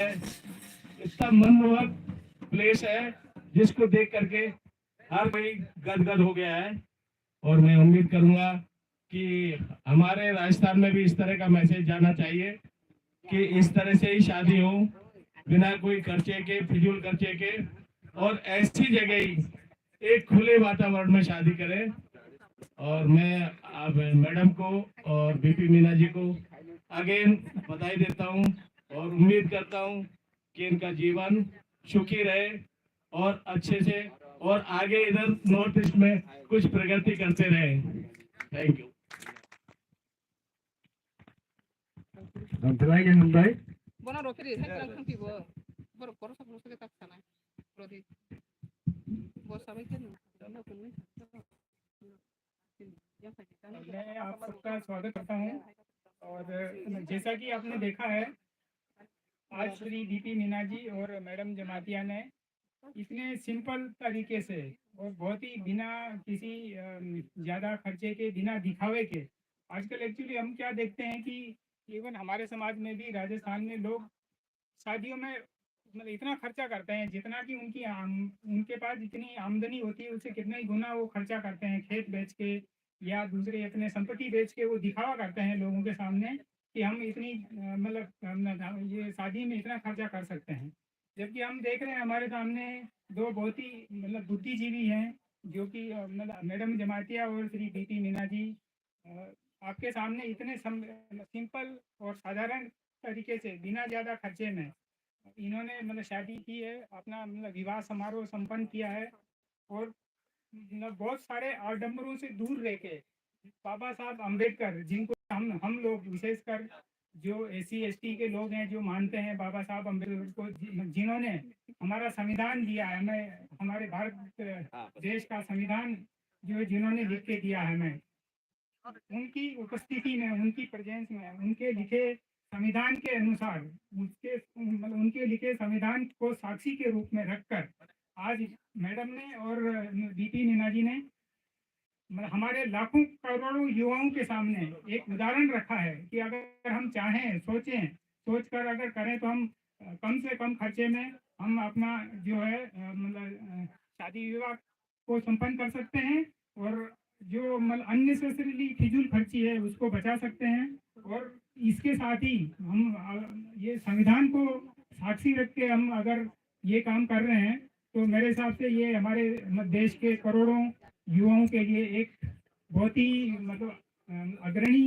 इतना मनमोहक प्लेस है जिसको देख करके हर कोई गदगद हो गया है। और मैं उम्मीद करूंगा कि हमारे राजस्थान में भी इस तरह का मैसेज जाना चाहिए कि इस तरह से ही शादी हो, बिना कोई खर्चे के, फिजूल खर्चे के, और ऐसी जगह ही एक खुले वातावरण में शादी करें। और मैं अब मैडम को और बीपी मीना जी को अगेन बधाई देता हूं और उम्मीद करता हूं कि इनका जीवन सुखी रहे और अच्छे से, और आगे इधर नॉर्थ ईस्ट में कुछ प्रगति करते रहे। Thank you. Bona rokeri hai kan kan tibo bor kor sa bor sa tak sana prodi bor sa bai kan na kun मैं आप सबका स्वागत करता हूं। और जैसा कि आपने देखा है, आज श्री बीपी मीना जी और मैडम जमातिया ने इतने सिंपल तरीके से और बहुत ही बिना किसी ज़्यादा खर्चे के, बिना दिखावे के, आजकल एक्चुअली हम क्या देखते हैं कि इवन हमारे समाज में भी, राजस्थान में लोग शादियों में मतलब इतना खर्चा करते हैं जितना कि उनके पास जितनी आमदनी होती है उससे कितना ही गुना वो खर्चा करते हैं, खेत बेच के या दूसरे अपने संपत्ति बेच के वो दिखावा करते हैं लोगों के सामने कि हम इतनी ये शादी में इतना खर्चा कर सकते हैं। जबकि हम देख रहे हैं हमारे सामने दो बहुत ही मतलब बुद्धिजीवी हैं, जो कि मतलब मैडम जमातिया और श्री बीपी मीना जी आपके सामने इतने सिंपल और साधारण तरीके से, बिना ज़्यादा खर्चे में इन्होंने मतलब शादी की है, अपना मतलब विवाह समारोह संपन्न किया है। और मतलब बहुत सारे आडंबरों से दूर रह के बाबा साहब अम्बेडकर, जिनको हम लोग विशेषकर जो SC ST के लोग हैं, जो मानते हैं बाबा साहब अम्बेडकर को, जिन्होंने हमारा संविधान दिया है हमें, हमारे भारत देश का संविधान जो है जिन्होंने लिख के दिया है हमें, उनकी उपस्थिति में, उनकी प्रेजेंस में, उनके लिखे संविधान के अनुसार, उनके लिखे संविधान को साक्षी के रूप में रखकर आज मैडम ने और बीपी मीना जी ने हमारे लाखों करोड़ों युवाओं के सामने एक उदाहरण रखा है कि अगर हम चाहें, सोचकर अगर करें तो हम कम से कम खर्चे में हम अपना जो है मतलब शादी विवाह को संपन्न कर सकते हैं, और जो मतलब अननेसेसरीली फिजूल खर्ची है उसको बचा सकते हैं। और इसके साथ ही हम ये संविधान को साक्षी रख के हम अगर ये काम कर रहे हैं तो मेरे हिसाब से ये हमारे देश के करोड़ों युवाओं के लिए एक बहुत ही मतलब अग्रणी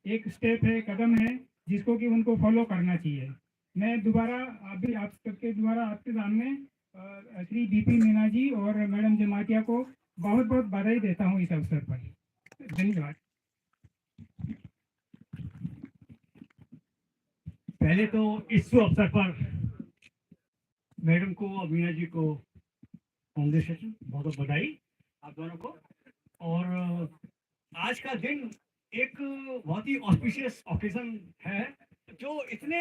एक स्टेप है, कदम है, जिसको कि उनको फॉलो करना चाहिए। मैं दोबारा अभी आप सबके द्वारा आपके सामने श्री बीपी मीना जी और मैडम जमातिया को बहुत बहुत बधाई देता हूँ इस अवसर पर। धन्यवाद। पहले तो इस अवसर पर मैडम को और मीना जी को कांग्रेचुलेशन, बहुत बहुत बधाई आप दोनों को। और आज का दिन एक बहुत ही ऑस्पिशियस ओकेजन है, जो इतने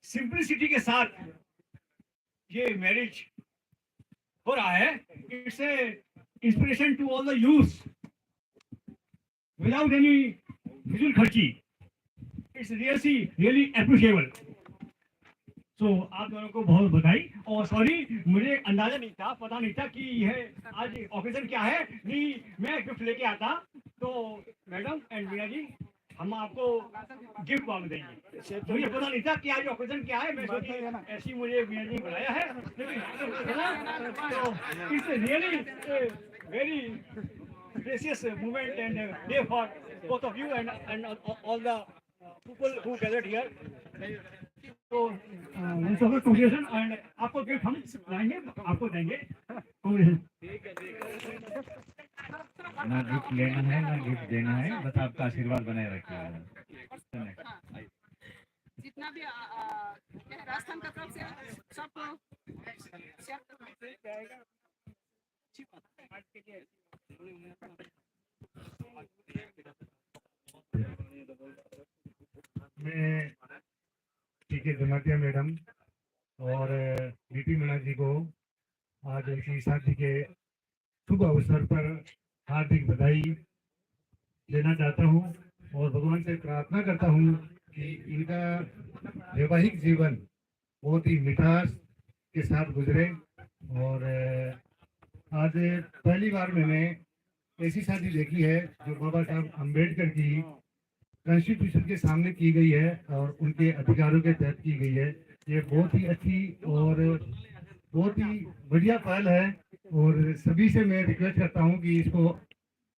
सिंपलिसिटी के साथ ये मैरिज हो रहा है। It's a inspiration to all the youth without any फिजूल खर्ची। It's really appreciable. तो आप दोनों को बहुत बधाई। और सॉरी, मुझे अंदाजा नहीं था, पता नहीं था कि यह आज ओकेजन क्या है। नहीं, मैं गिफ्ट लेके आता तो मैडम एंड मीना जी हम आपको गिफ्ट वापस देंगे। मुझे पता नहीं था कि आज ओकेजन क्या है। मैं सोची ऐसी मुझे मीना जी बुलाया है, तो it's really very precious moment and day for both of you and all the people who gathered here. तो कांग्रेचुलेशन। एंड आपको गिफ्ट हम लाएंगे, आपको देंगे। कांग्रेचुलेशन। ना गिफ्ट लेना है ना गिफ्ट देना है, बस आपका आशीर्वाद बनाए रखिए। जितना भी राजस्थान का तरफ से सबको मैं टीके जमातिया मैडम और बीपी मीना जी को आज उनकी शादी के शुभ अवसर पर हार्दिक बधाई देना चाहता हूं, और भगवान से प्रार्थना करता हूं कि इनका वैवाहिक जीवन बहुत ही मिठास के साथ गुजरे। और आज पहली बार मैंने ऐसी शादी देखी है जो बाबा साहब अम्बेडकर की कॉन्स्टिट्यूशन के सामने की गई है और उनके अधिकारों के तहत की गई है। ये बहुत ही अच्छी और बहुत ही बढ़िया पहल है। और सभी से मैं रिक्वेस्ट करता हूँ कि इसको,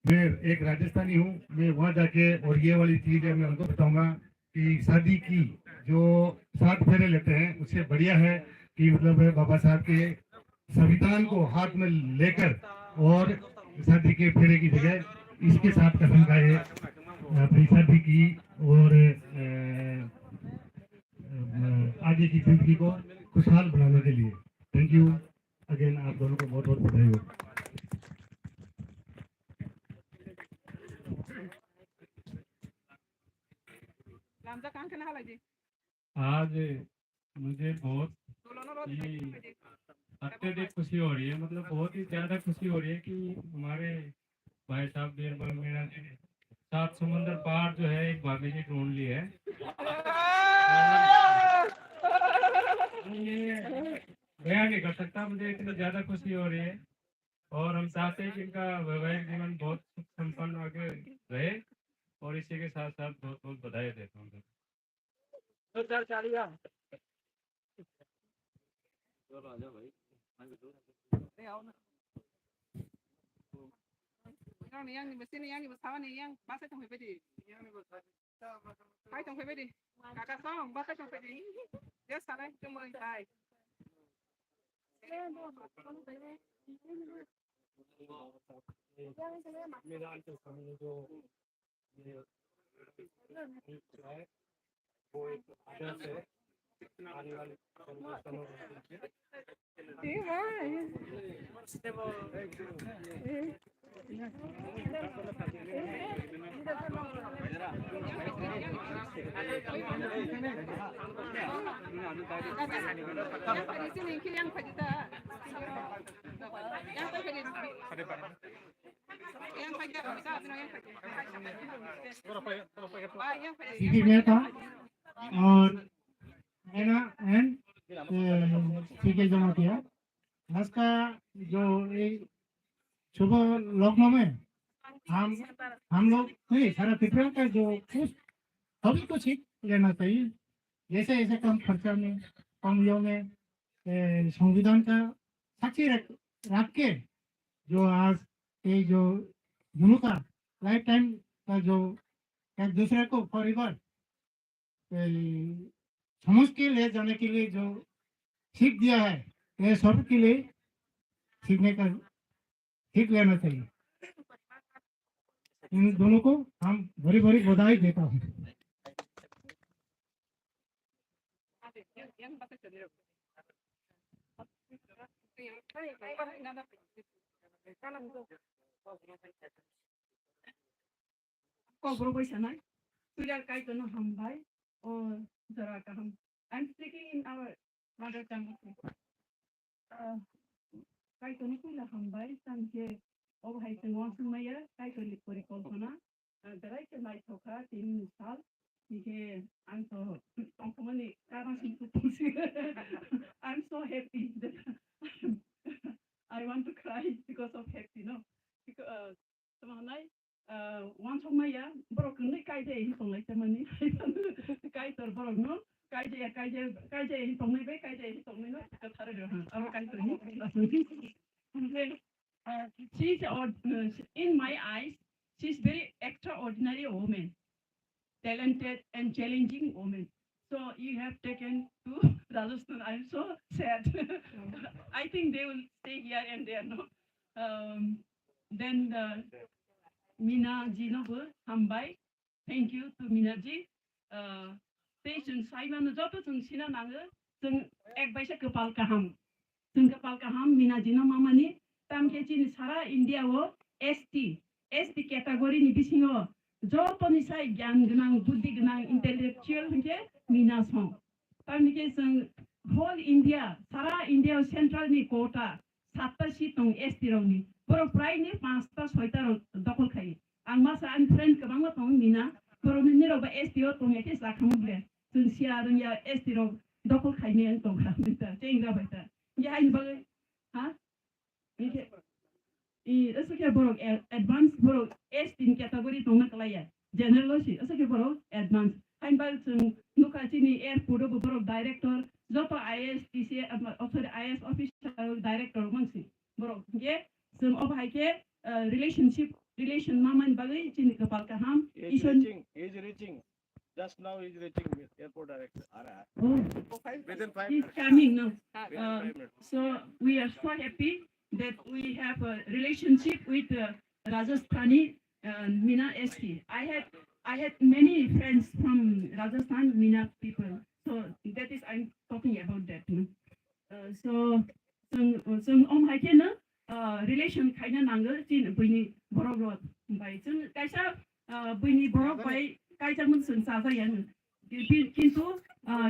मैं एक राजस्थानी हूँ, मैं वहाँ जाके और ये वाली चीज़ है मैं उनको बताऊंगा कि शादी की जो 7 फेरे लेते हैं उससे बढ़िया है कि मतलब बाबा साहब के संविधान को हाथ में लेकर और शादी के फेरे की जगह इसके साथ कसम खाए अपनी शादी की और आगे की जिंदगी को खुशहाल बनाने के लिए। थैंक यू अगेन, आप दोनों को बहुत बहुत बधाई हो। लामजा कहाँ के ना जी आज मुझे बहुत दोनों रोज ही अत्यधिक खुशी हो रही है, मतलब बहुत ही ज्यादा खुशी हो रही है कि हमारे भाई साहब बीरबल मीणा जी 7 समुंदर पार जो है एक भाभी जी ढूंढ ली है। ये बयान नहीं कर सकता, मुझे इतनी ज्यादा खुशी हो रही है। और हम चाहते हैं कि इनका वैवाहिक जीवन बहुत सुख संपन्न आगे रहे। और इसी के साथ साथ बहुत बहुत बधाई देता हूँ। yang ni yang ni mesti ni yang ni bersama ni yang bahasa trong phải đi hai trong phải đi kakak song bahasa trong phải đi dia sana trong mời thai yang phải đi ta yang phải đi yang phải đi सीधी मेहता और मेरा and C K Jamatia आज का जो शुभ लग्न में हम लोग नहीं सारा पीपल का जो कुछ सभी कुछ ही लेना चाहिए। जैसे ऐसे कम खर्चा में कम यो में संविधान का साक्षी रख के जो आज ये जो दोनों का लाइफ टाइम का जो एक दूसरे को परिवार समझ के ले जाने के लिए जो सीख दिया है, ये सब के लिए सीखने का सीख लेना चाहिए। इन दोनों को हम बड़ी बड़ी बधाई देता हूँ। I'm speaking in our mother tongue. Kai to nikula hambai samje ob hai tengong sumaya kai to likori kolpana darai ke mai thoka 3 साल ये I'm so onkomani karang simpusi I'm so happy that I want to cry because of happy, no, because semangai one sumaya borok ni kai de hi tongai temani kai tor borok no kai je hi tongai be kai je hi tongai no ka thare do ha kai tor hi she's in my eyes she's very extraordinary woman, talented and challenging woman. So you have taken to Rajasthan. I'm so sad. I think they will stay here and there, no. Then Meena ji no hambai. Thank you to Meena ji. Station Simon joto jeng sina nange jeng ek baisa kepal kaham. Jeng kepal kaham Meena ji no mama ni tam ke chin sara India wo ST category ni bisingo जो पनि साइ ज्ञान गनाङ बुद्धि गनाङ intellectual हुन्थे मिना छौं तारनि के जों whole India सारा India central नि कोटा 7टा सीट दं एसटी रावनि बर प्राय नि 5टा 6टा दखल खायो आं मासा आं फ्रेन्ड गोबां दं मिना बर नि रावबा एसटी ओ दं एके जाखामुले जों सिया रोंया एसटी राव dopol khaini ang tong kha mita chengra baita ya in bag ha ini asa ke borok advance borok S tin category tong na kalaya general si asa ke borok advance hain bag sung nuka chini airport borok director joto IS TC IS official director mangsi borok ge sung ob haike relation maman bagai chini kapal kaham ison Age reaching. Just now he's reaching airport director. oh Within 5 he's minutes. coming now. Within 5 minutes. So we are so happy that we have a relationship with Rajasthani Meena ST. I had many friends from Rajasthan Meena people. So that is I'm talking about that. No? So hai ke na relation khaina nangal chin buini borok rot bai chung kaisa buini borok bai kaisa mun sun sa sa yan kintu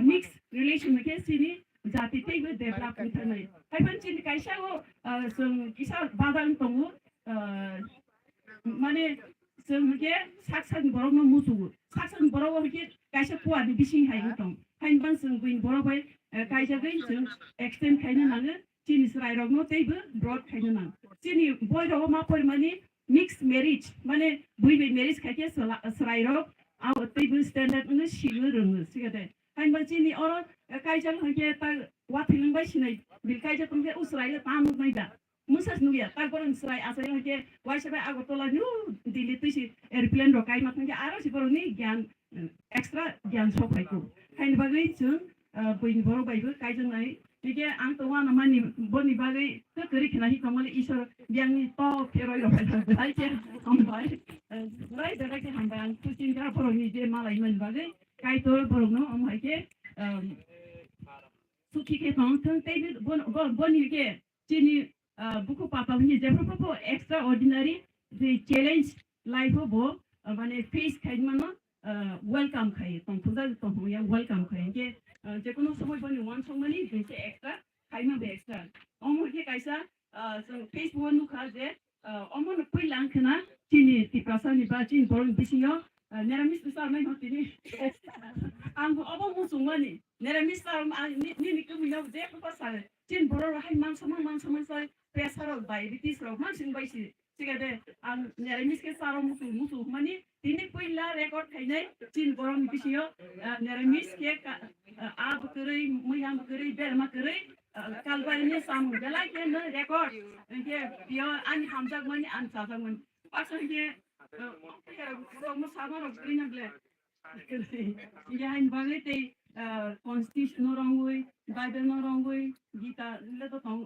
mixed relation ke sini jati teibo develop mithanai haiban chin kaisa go sung kisa badang tongu mane sung ke saksan borok no musu saksan borok ke kaisa puan bising hai tong haiban sung buin borok bai kaisa gai sung extend khaina nangal chin Israel rok no teibo broad khaina nang chini boy ro ma por mani mixed marriage mane bui be marriage khake Israel rok au teibo standard no sigo rong sigade hain ba chini oro kaijang hake ta wathilung bai sinai bil kaija tumke Israel ta mu nai da musas nuya ta koron Israel asai hake waisa bai agotola nu dili tusi airplane ro kai matang ke aro si koron ni gyan extra gyan sok hai ko hain ba gai chung buin boro bai bu kaijang nai Jika angto wana mani boni bagai kekeri kena hi kamali isor yang ni to pero yo pai ke hambai rai daga ke hambai ang kucing ka poro ni je malai man bagai kai to poro no am hai ke suki ke tong tong te boni ke chini buku papa ni je propo extraordinary the challenge life bo mane face khain mano welcome khai tong puja tong ya welcome khai ke जे कोनो समय पनि वान सङ पनि भेसे extra खाइमा बे extra Amo के काइसा Facebook नु खा जे अमो न पुइ लांखना चिनी तिप्रासा नि बा चिन बोरन बिसियो नेरामिस बिसा नै होतिनि आंबो अबो मुसुङ नि नेरामिस सा नि नि कमि न जे पसा चिन बोर हाइ मान सम सा प्रेसर डायबिटिस रो मान सिन बाइसि सिगादे आं नेरामिस के सारो मुसु मानि तिनि पुइला रेकर्ड खाइनै चिन बोरन बिसियो नेरामिस के आप करै मैयाम करै बेरमा करै कालबारिनि सामु बेला के न रेकर्ड के बियो आनि हामजाक मानि आन साजाक मानि पासन के म सामा र ग्रिनब्ले याइन बागे ते कन्स्टिट्यूशन रंगुइ बाइबल न रंगुइ गीता ले तो तंग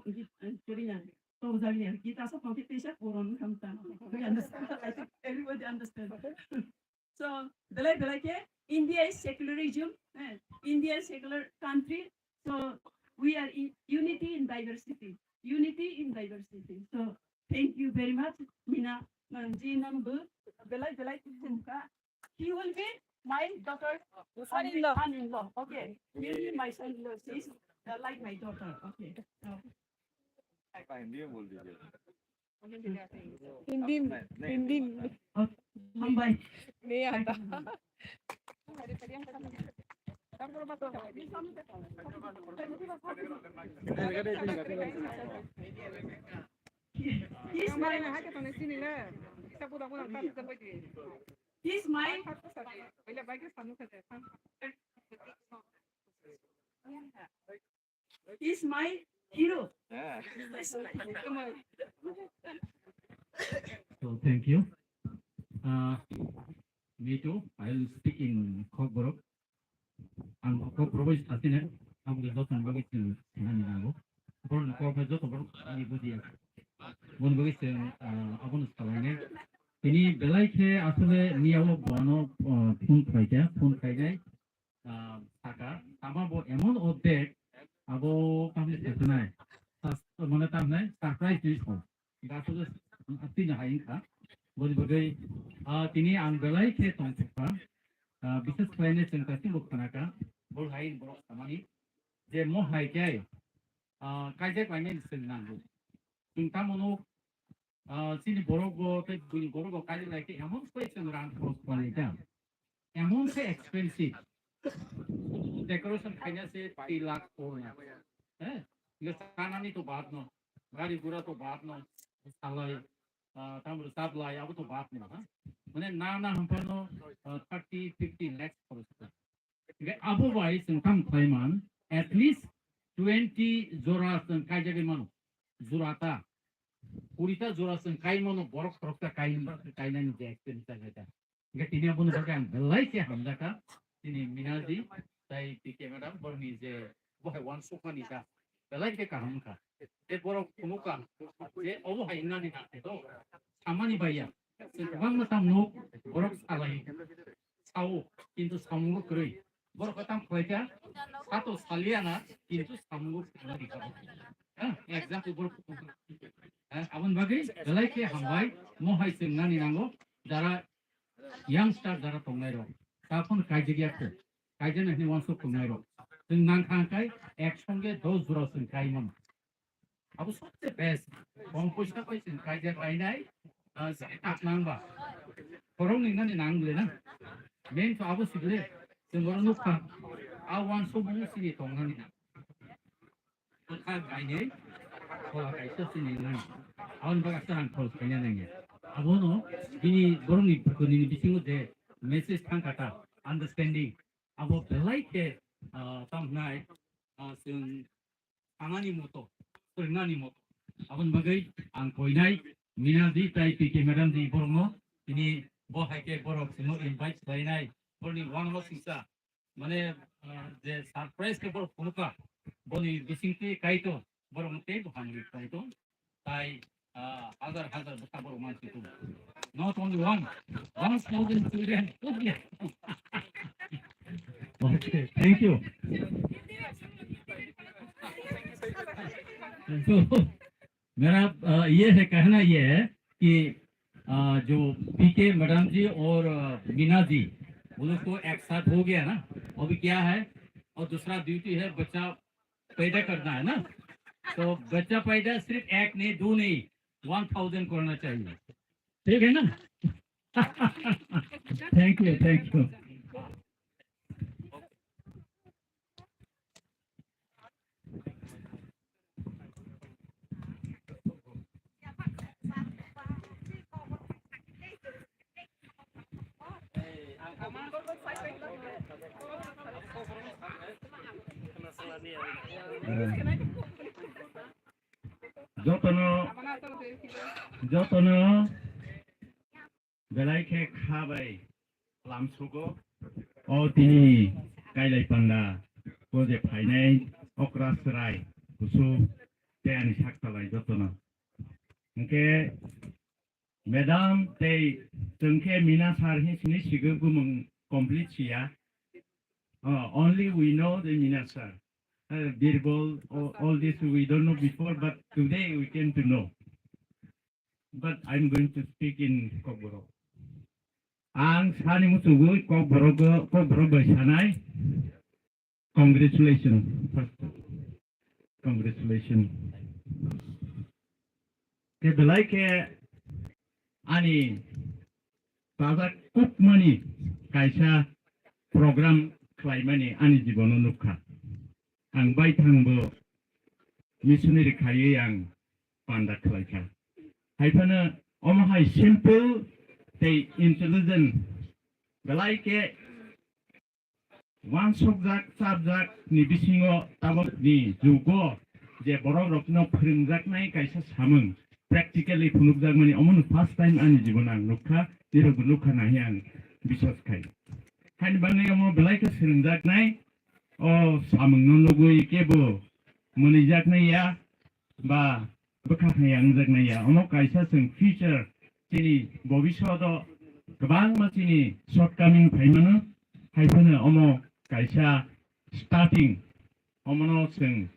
करिया तो जालिया गीता सब पति पेशा कोरन खमता I think everybody understand. So बेला के India is secularism. India is secular country. So we are in unity in diversity. Unity in diversity. So thank you very much, Meena. Jinambu. Belai. He will be my daughter. Son-in-law. Okay. He will be my son-in-law. She's like my daughter. Okay. Hindi Hambai. नहीं आता He's my he's my hero. So thank you. Me too. I'll speak in Kokborok. And Kokborok is Athena. I'm the daughter of Bagit Nanago. Born Kokborok, anybody. One Bagit, Abonus Kalane. Ini Belike Asale Niao Bono Pun Kaide. Saka, Amabo Emon or Dead. Abo Kamis tonight. Monatam, surprise this home. That's what Athena Hainka. Boleh tini anggulai ke tongkupkan bisnes finance yang kasih bukan akan boleh borok samani je mau hai kaya kaje finance senang kita mono sini borok go te bini borok go kaje lagi emon space yang orang terus kualitas emon se expensive decoration खाने से 3 लाख हो गया है ये खाना नहीं तो बात ना गाड़ी घोड़ा तो बात ना सालाई तामर साप्लाई अब तो बात ना मैंने ना हम पर नो 30-50 lakhs खर्च कर अब भाई संकम खाइमान at least 20 जोरा संकाय जगह मानो जोराता पूरीता जोरा संकाय मानो बरफ बरफ का काई नहीं जाए एक्सपेंस करता ये तीन अपन बगैर बेलाई के हम जाका तीन मिनाजी ताई पीके मैडम बरनी जे वो है वन सोफा निका बेलाई के काम का ये बरफ कुनु का ये अब है इन्ना नहीं नाते तो सामानी बाया संकम में तम नो बरफ सालाई साओ किंतु सामूह करें बरफ कतम खाया सातो सालियाना किंतु सामूह करें एग्जाम्पल बरफ अपन बाकी बेलाई के हम भाई मोहाई से नानी नांगो जरा youngster जरा तोंगेरो तापन काइजिया को काइजन है वांसो तोंगेरो जों नांखांखाय एक संगे 10 जुरा जों गायमोन अब सबसे बेस्ट कम पैसा पैसा काइजिया गायनाय नांबा खरं निनानै नांगले ना मेन तो अब सिगले जों बर नुखा आ वांसो बुसिनि तोंगानि ना खा गायनाय खला गायसो सिनि ना आवन बागासा आं खल गायनाय नांगे abono bini borong ni perkoni ni bisingo de message tang kata understanding abo belai ke tam nai sung angani moto surnani moto abon bagai ang koinai minadi tai pike madam di borongo ini bo haike borok sino invite lainai borni one mo sisa mane je surprise ke borok punuka boni bisingti kaito borong te bukan kaito tai other buka baru masih itu. Not only 1,000 children. Okay, thank you. तो मेरा ये है कहना ये है कि जो पीके madam जी और मीना जी वो लोग को एक साथ हो गया ना अभी क्या है और दूसरा ड्यूटी है बच्चा पैदा करना है ना तो बच्चा पैदा सिर्फ एक नहीं 2 नहीं 1000 करना चाहिए ठीक है ना थैंक यू जतनो बेलाई के खाबाय लामसुगो और तिनी गायलाय पांडा कोजे फाइनाय अक्रासराय गुसु तेयानि साक्तालाय जतनो ओके मैडम ते जोंखे मीना सार हिसनि सिगो गुमं कंप्लीट सिया only we know the मीना सार Birbal, all this we don't know before, but today we came to know. But I'm going to speak in Kokborok. Ang sani musugu Kokborok sanai. Congratulations. First, congratulations. Ke belai ke ani pada kuk mani kaisa program klaimani ani jibono nukha. Ang baitangbo missionary kaye yang panda kelaika. Haipana omahai simple they intelligent. Belai ke one subject ni bisingo tabok ni jugo je borok rokno phringjak nai kaisa samung practically phunukjak mani omon first time ani jibonang nukha niro nukha nahi ang biswas khai. Hain bangai omo belai ke phringjak nai Oh, samung nunggu ikebo menijak naya, ba bekas yang jak naya. Ono kaisa seng future sini bobisodo kebang macini shortcoming paimana. Haipana ono kaisa starting omono seng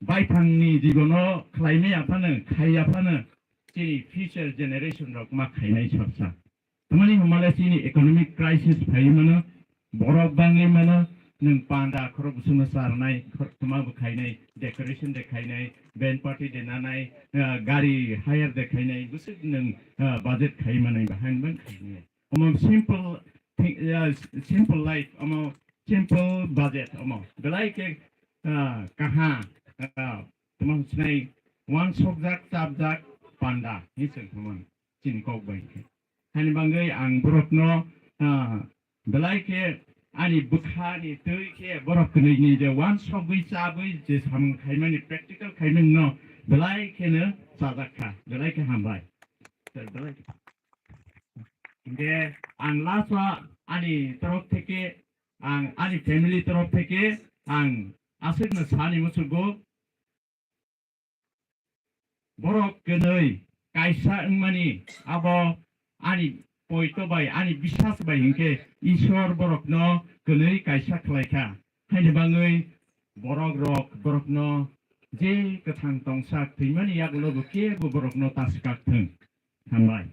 baitangni jigono klaime apana kai apana sini future generation rok mak kainai sabsa. Temani humala sini economic crisis paimana borok bangi mana. Nung panda korok busuma sarnai korma bukhainai decoration dekhainai band party denanai gari hire dekhainai busuk nung budget khaimanai bahan ban khainai omo simple life omo simple budget omo belai ke kaha teman senai one subject subject panda ni sing teman chin kok bai hani bangai ang borokno belai ke ani bukha ni tui ke borok ni ni je one subject sabai je sam khaimani practical khaimen no belai ke ne sadakha belai ke hambai belai ge ang laswa ani torok theke ang ani family torok theke ang asik na sani musugo borok kenoi kaisa mani abo ani poito bai ani biswas bai hinke ishor borok no kenoi kaisa khlaika haini bangai borok no je kathang tongsak thimani yak lobo ke borok no taskak thung hambai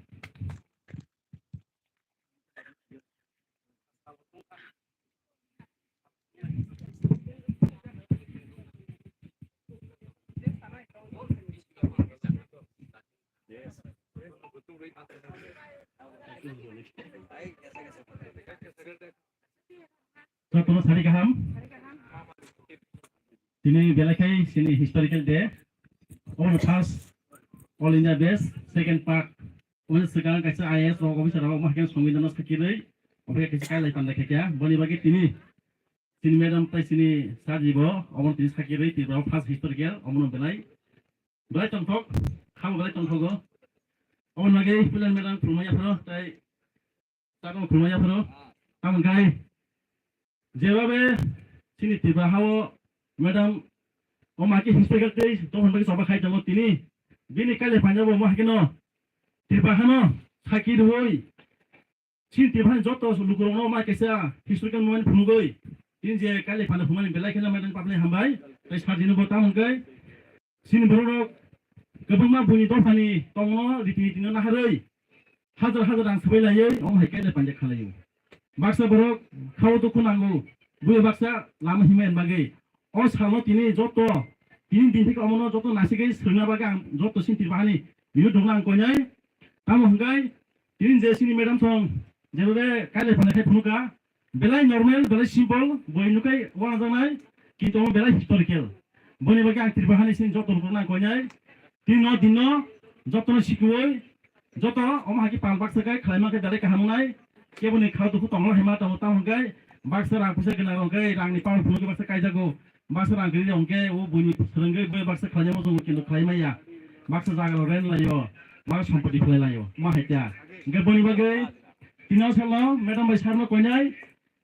Kalau hari kaham, ini belakai sini historical day. All first, all India base, second part. Orang sekarang kasi IAS, orang officer, orang mahkamah সংবিধান sekiri, orang kasi kaya lagi pandai kaya. Boleh bagi sini madam pai sini sajibo, orang tinis sekiri, tiada first historical, orang belai tontok, kamu belai tontogo. Orang lagi pilihan madam kurmaya pro, tai takkan kurmaya pro, kamu gay. जेबाबे सिनि तिबा हाओ madam ओ माकी historical तेज तो हम बगे सबा खाइ दंगो तिनी बिनि काले पांजाबो Makino तिबा हानो साकी होई सिन तिबा जतो लुगुरनो माकेसा हिस्ट्रिकल मोमेंट फुनुगै दिन जे काले पाना फुमानि बेलाय खेला मैडम पापले हामबाय तै सादिनो बता मोनगै सिन बरो गोबांमा बुनि दफानि तंनो रितिनो नाहारै हाजार आं सबै लायै ओ माय काले पांजा खालायो Baksa borok kau tu kunanggu, gue baksa lama himen bagai. Or sama tini joto, tini bintik omono joto nasi guys, serna bagang joto sintir bahani. Biru donglang konyai, kamu henggai, tini jesi ni madam song, jadi kali pandai penuka, belai normal, belai simple, boy nukai orang zanai, kita mau belai historical. Boni bagang tir bahani sin joto donglang konyai, dino joto sikui, joto om haki pang baksa kai, kalima kai dari kahamunai. Kebun ikhau tu tong lo hemat tong tong hengkai, baksa rang pusat kena hengkai, rang ni pang puluh ke baksa kai jago, baksa rang kiri hengkai, o bunyi serenggai boy baksa kalanya masuk mungkin tu kalima ya, baksa jaga lo ren layo, baksa sampati kulai layo, mah hekya. Hengkai boni bagai, tina salo, madam boy sarno konyai,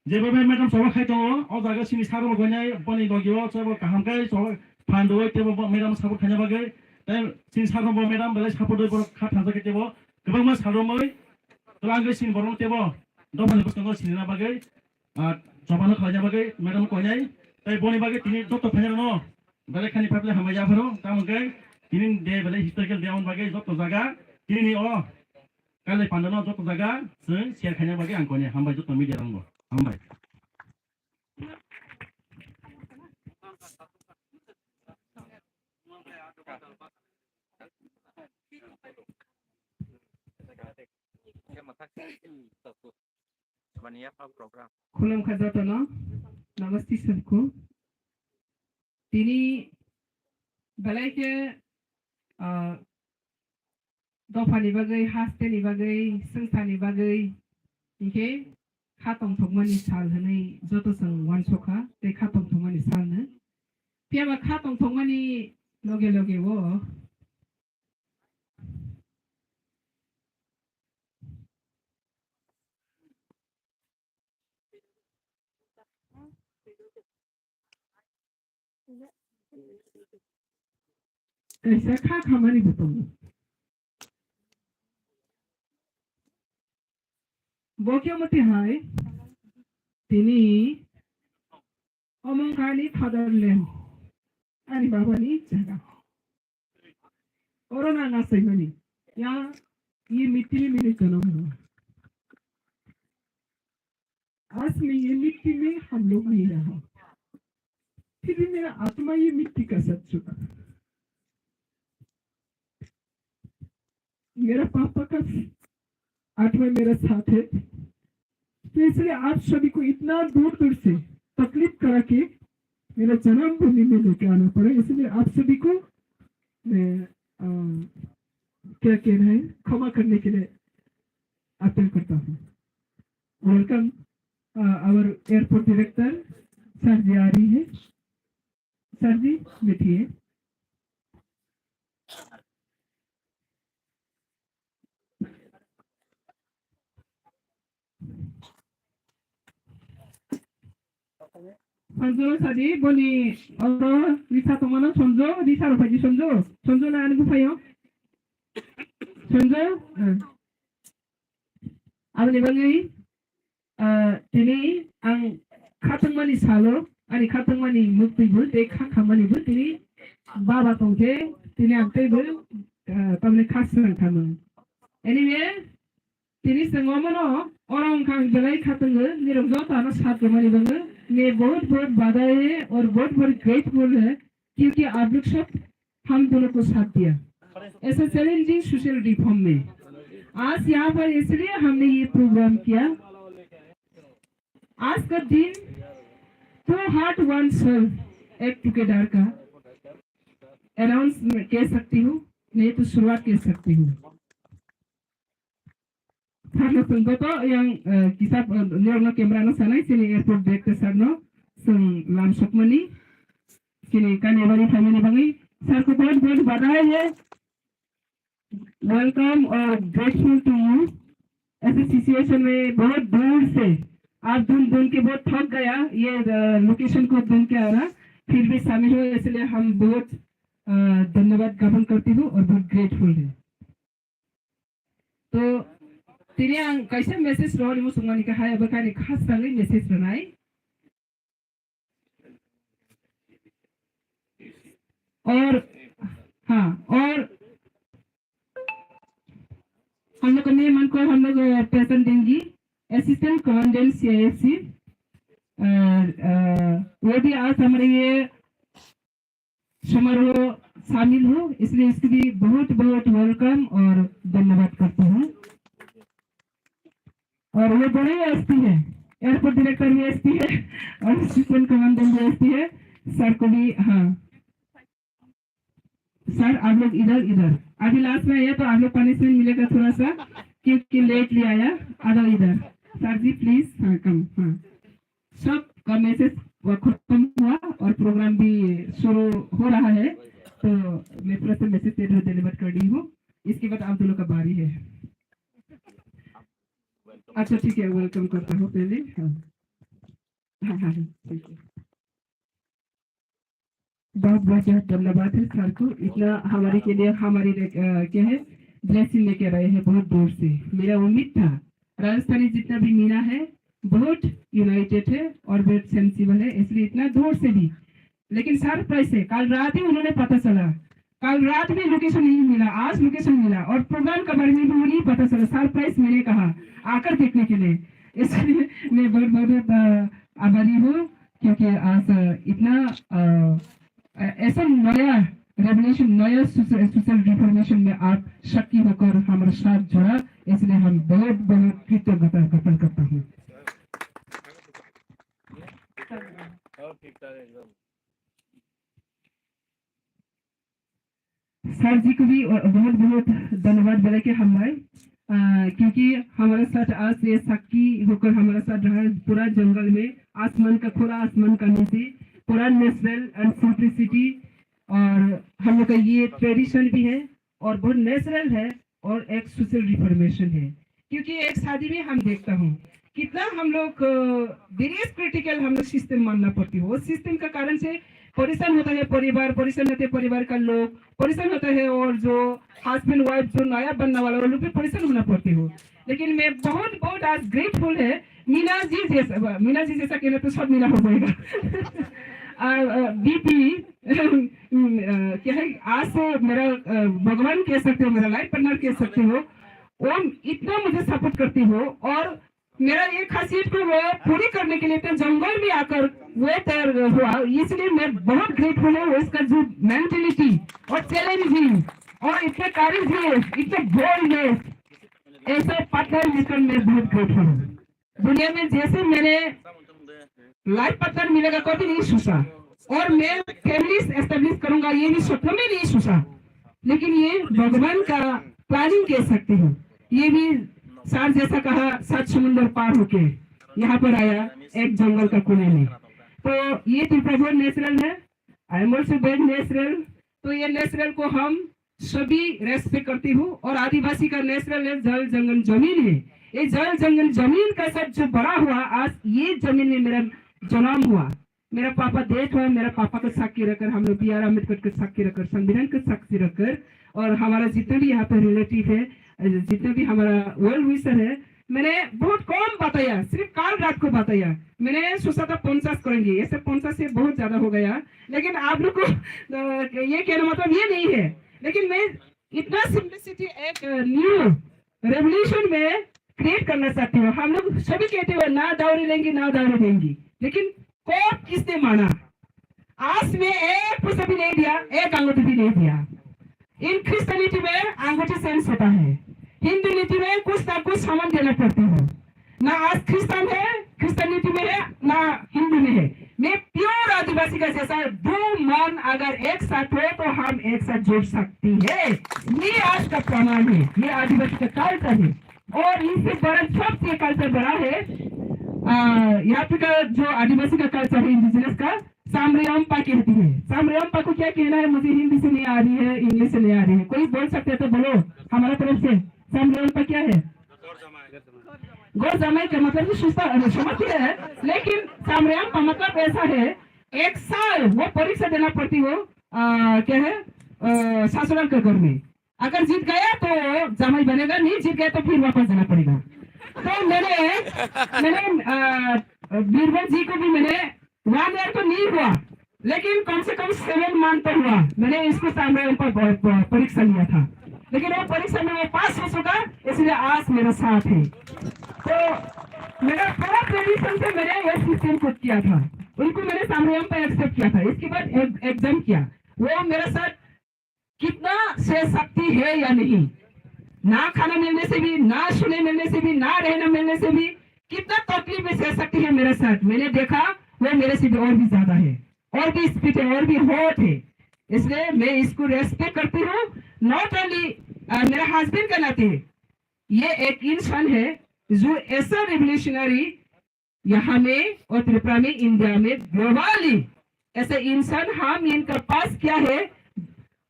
jeba boy madam soba kai tong lo, o jaga sini sarno konyai, boni logio, soba kaham kai, soba pandoi, tebo madam sabut kanya bagai, dan sini sarno boy madam belai sabut doi borok kat hansa ke tebo, kebang mas sarno boy. Telanggay sin borong tebo, dopan lepas tengok sini bagai, coba kerja bagai, madam konyai, tapi boni bagai tini joto penjara no, balik kani paple hamba jafaro, tamu kai, tini de balik historical dia on bagai joto jaga, tini ni oh, kali pandano joto jaga, siar kanya bagai angkonya, hamba joto media ranggo, hamba. खुलम खजातना नमस्ते सबको तिनी भलाई के दफानि बागै हास्टेलनि बागै संस्थानि बागै इके खातम थगमानि साल हनै जतो सं वान सखा ते खातम थगमानि साल न पियाबा खातम थगमानि लगे वो ऐसा खा खामानि बताऊं बोक्यो मते हाय तिनी अमंगानी फादरलैंड आणि बाबानी जगा कोरोना ना सही बनी या ये मिट्टी में मेरे जन्म हुआ आज मैं ये मिट्टी में हम लोग नहीं रहा फिर भी मेरा आत्मा ये मिट्टी का साथ चुका मेरा पापा का आत्मा मेरा साथ है तो इसलिए आप सभी को इतना दूर से तकलीफ करा के मेरा जन्मभूमि में लेके आना पड़ा, इसलिए आप सभी को मैं क्या कह रहे हैं क्षमा करने के लिए अपील करता हूँ। Welcome our airport director sir ji आ रही है। सर जी बैठिए। Sonjo tadi boni orang Risa teman Sonjo Risa apa sih Sonjo lah anu apa ya Sonjo apa nih bang ini ang katang mani salo ani katang mani mukti bul dek kah mani bul ini baba tongke ini ang teh bul tamne kasan kamu anyway ini semua mana orang kang belai katang bul ni rojak tanah saat kemana bang मैं बहुत बहुत बधाई है और बहुत बहुत grateful है क्योंकि आप लोग सब हम दोनों को साथ दिया ऐसा चैलेंजिंग सोशल रिफॉर्म में। आज यहाँ पर इसलिए हमने ये प्रोग्राम किया। आज का दिन टू हार्ट वन सोल एक टुगेदर का अनाउंस कह सकती हूँ, नहीं तो शुरुआत कह सकती हूँ। Karena penggoto yang kisah nyorno kamera sana sini airport director sarno sung lam sukmani sini kan every family bangi sir को बहुत बहुत बधाई है। वेलकम और ग्रेटफुल टू यू। ऐसे सिचुएशन में बहुत दूर से आप ढूंढ के बहुत थक गया ये लोकेशन को ढूंढ के आ रहा फिर भी शामिल हुए, इसलिए हम बहुत धन्यवाद ज्ञापन करती हूँ और बहुत ग्रेटफुल है। तो Tini ang kaisa message ro ni musungani ka haya bakani khas kali message banai और हाँ और हम लोग ने मन को हम लोग प्रेजेंट देंगी असिस्टेंट कमांडेंट CIFC वो भी आज हमारे ये समारोह शामिल हो, इसलिए इसके लिए बहुत बहुत वेलकम और धन्यवाद करती हूँ। और वो बड़े एसपी है, एयरपोर्ट डायरेक्टर भी एसपी है और असिस्टेंट कमांडेंट भी एसपी है। सर को भी हाँ सर आप लोग इधर अभी लास्ट में आया तो आप लोग पनिशमेंट मिलेगा थोड़ा सा क्योंकि लेटली आया आधा इधर। सर जी प्लीज हाँ कम हाँ सब का मैसेज खत्म हुआ और प्रोग्राम भी शुरू हो रहा है तो मैं पूरा सा मैसेज डिलीवर कर रही हूँ। इसके बाद आप दोनों का बारी है। अच्छा ठीक है वेलकम करता हूँ पहले। हाँ हाँ ठीक है बहुत बहुत धन्यवाद है सर को इतना हमारे के लिए हमारी क्या है ब्लेसिंग लेके आए हैं बहुत दूर से। मेरा उम्मीद था राजस्थानी जितना भी मीना है बहुत यूनाइटेड है और बहुत सेंसिबल है, इसलिए इतना दूर से भी। लेकिन सरप्राइज है कल रात ही उन्होंने पता चला, कल रात में लोकेशन नहीं मिला, आज लोकेशन मिला और प्रोग्राम के बारे में भी नहीं पता चला। सरप्राइज मैंने कहा आकर देखने के लिए, इसलिए मैं बहुत बहुत आभारी हूँ क्योंकि आज इतना ऐसा नया रेवोल्यूशन नया सोशल रिफॉर्मेशन में आप शक्ति होकर हमारे साथ जुड़ा, इसलिए हम बहुत बहुत कृतज्ञता ज्ञापन करता हूँ। सर जी को भी बहुत बहुत धन्यवाद बोले कि हम आए क्योंकि हमारे साथ आज ये साक्षी होकर हमारे साथ रहा पूरा जंगल में आसमान का खुला आसमान का नीचे पूरा नेचुरल एंड सिंप्लिसिटी और हम लोग का ये ट्रेडिशन भी है और बहुत नेचुरल है और एक सोशल रिफॉर्मेशन है। क्योंकि एक शादी में हम देखता हूँ कितना हम लोग वेरियस क्रिटिकल हम लोग सिस्टम मानना पड़ती है। वो सिस्टम का कारण से परेशान होता है परिवार, परेशान होते हैं परिवार का लोग, परेशान होता है और जो हस्बैंड वाइफ जो नया बनने वाला वो लोग भी परेशान होना पड़ती हो। लेकिन मैं बहुत बहुत आज ग्रेटफुल है मीना जी जैसा कहना तो सब मीना हो जाएगा बीपी क्या है आज से मेरा भगवान कह सकते हो, मेरा लाइफ पार्टनर कह सकते हो, वो इतना मुझे सपोर्ट करती हो और मेरा ये खासियत को वो पूरी करने के लिए तो जंगल में आकर वो तैयार हुआ, इसलिए मैं बहुत ग्रेटफुल हूँ। इसका जो मेंटेलिटी और चैलेंजिंग और इतने कारिजमेस इतने बोल्डनेस ऐसे पार्टनर मिलकर मैं बहुत ग्रेटफुल हूँ। दुनिया में जैसे मैंने लाइफ पार्टनर मिलेगा कभी नहीं सोचा, और मैं फैमिली एस्टेब्लिश करूंगा ये भी स्वप्न में नहीं सोचा, लेकिन ये भगवान का प्लानिंग कह सकते हो। ये भी साथ जैसा कहा 7 समुंदर पार होके यहाँ पर आया एक जंगल का कोने में। तो ये त्रिपुरा नेचुरल है, I am also very natural. तो ये नेचुरल को हम सभी रेस्पेक्ट करती हूँ, और आदिवासी का नेचुरल है जल जंगल जमीन है। ये जल जंगल जमीन का सब जो बड़ा हुआ, आज ये जमीन में मेरा जन्म हुआ, मेरा पापा डेथ हुआ, मेरा पापा को साक्षी रखकर, हम लोग बी आर अम्बेडकर को साक्षी रखकर, संविधान को साक्षी रखकर, और हमारा जितने भी यहाँ पे रिलेटिव है, जितने भी हमारा वर्ल्ड विशर है, मैंने बहुत कम बताया, सिर्फ काल रात को बताया। मैंने सोचा था 50 करेंगे, ऐसे 50 से बहुत ज्यादा हो गया, लेकिन आप लोग को ये कहना मतलब ये नहीं है, लेकिन मैं इतना सिंपलिसिटी एक न्यू रेवोल्यूशन में क्रिएट करना चाहती हूँ। हम लोग सभी कहते हुए ना दावरी लेंगे ना दावरी देंगी, लेकिन कोर्ट किसने माना? आज में एक पैसा भी नहीं दिया, एक अंगूठी भी नहीं दिया। इन क्रिश्चियनिटी में अंगूठी सेंस होता है, हिंदू नीति में कुछ ना कुछ सामान देना पड़ता है। ना आज क्रिश्चियन है, क्रिश्चियनिटी में है, ना हिंदू में है। मैं प्योर आदिवासी का जैसा दो मन अगर एक साथ हो तो हम एक साथ जुड़ सकती है। ये आज का प्रमाण है, ये आदिवासी का कल्चर है, और इससे बड़ा सबसे कल्चर बड़ा है यहाँ पे का जो आदिवासी का कल्चर है, इंडिजिनस का सामरेम्पा कहती है। सामरेम्पा को क्या कहना है? मुझे हिंदी से नहीं आ रही है, इंग्लिश से नहीं आ रही है, कोई बोल सकते तो बोलो हमारा तरफ से। सामरेम्पा क्या है? गौर जमाई का मतलब समझती है, लेकिन सामरेम्पा मतलब ऐसा है, 1 साल वो परीक्षा देना पड़ती हो क्या है ससुराल के घर में। अगर जीत गया तो जमाई बनेगा, नहीं जीत गया तो फिर वापस जाना पड़ेगा। तो मैंने बीरबल जी को भी मैंने 1 ईयर तो नहीं हुआ, लेकिन कम से कम 7 मंथ तो हुआ। मैंने इसको परीक्षा लिया था, लेकिन वो परीक्षा में वो पास हो चुका, इसलिए आज मेरे साथ है। तो मेरा पूरा ट्रेडिशन से मैंने ये सिस्टम को किया था, उनको मैंने सामने पे एक्सेप्ट किया था। इसके बाद एग्जाम किया, वो मेरे साथ कितना सह सकती है या नहीं, ना खाना मिलने से भी, ना सुने मिलने से भी, ना रहना मिलने से भी, कितना तकलीफ में सह सकती है मेरे साथ। मैंने देखा वो मेरे से भी और भी ज्यादा है, और भी स्पीड है, और भी हॉट है, इसलिए मैं इसको रेस्पेक्ट करती हूँ। नॉट ओनली मेरा हस्बैंड का नाते, ये एक इंसान है जो ऐसा रिवोल्यूशनरी यहाँ में और त्रिपुरा में, इंडिया में, ग्लोबली ऐसे इंसान हम इनका पास क्या है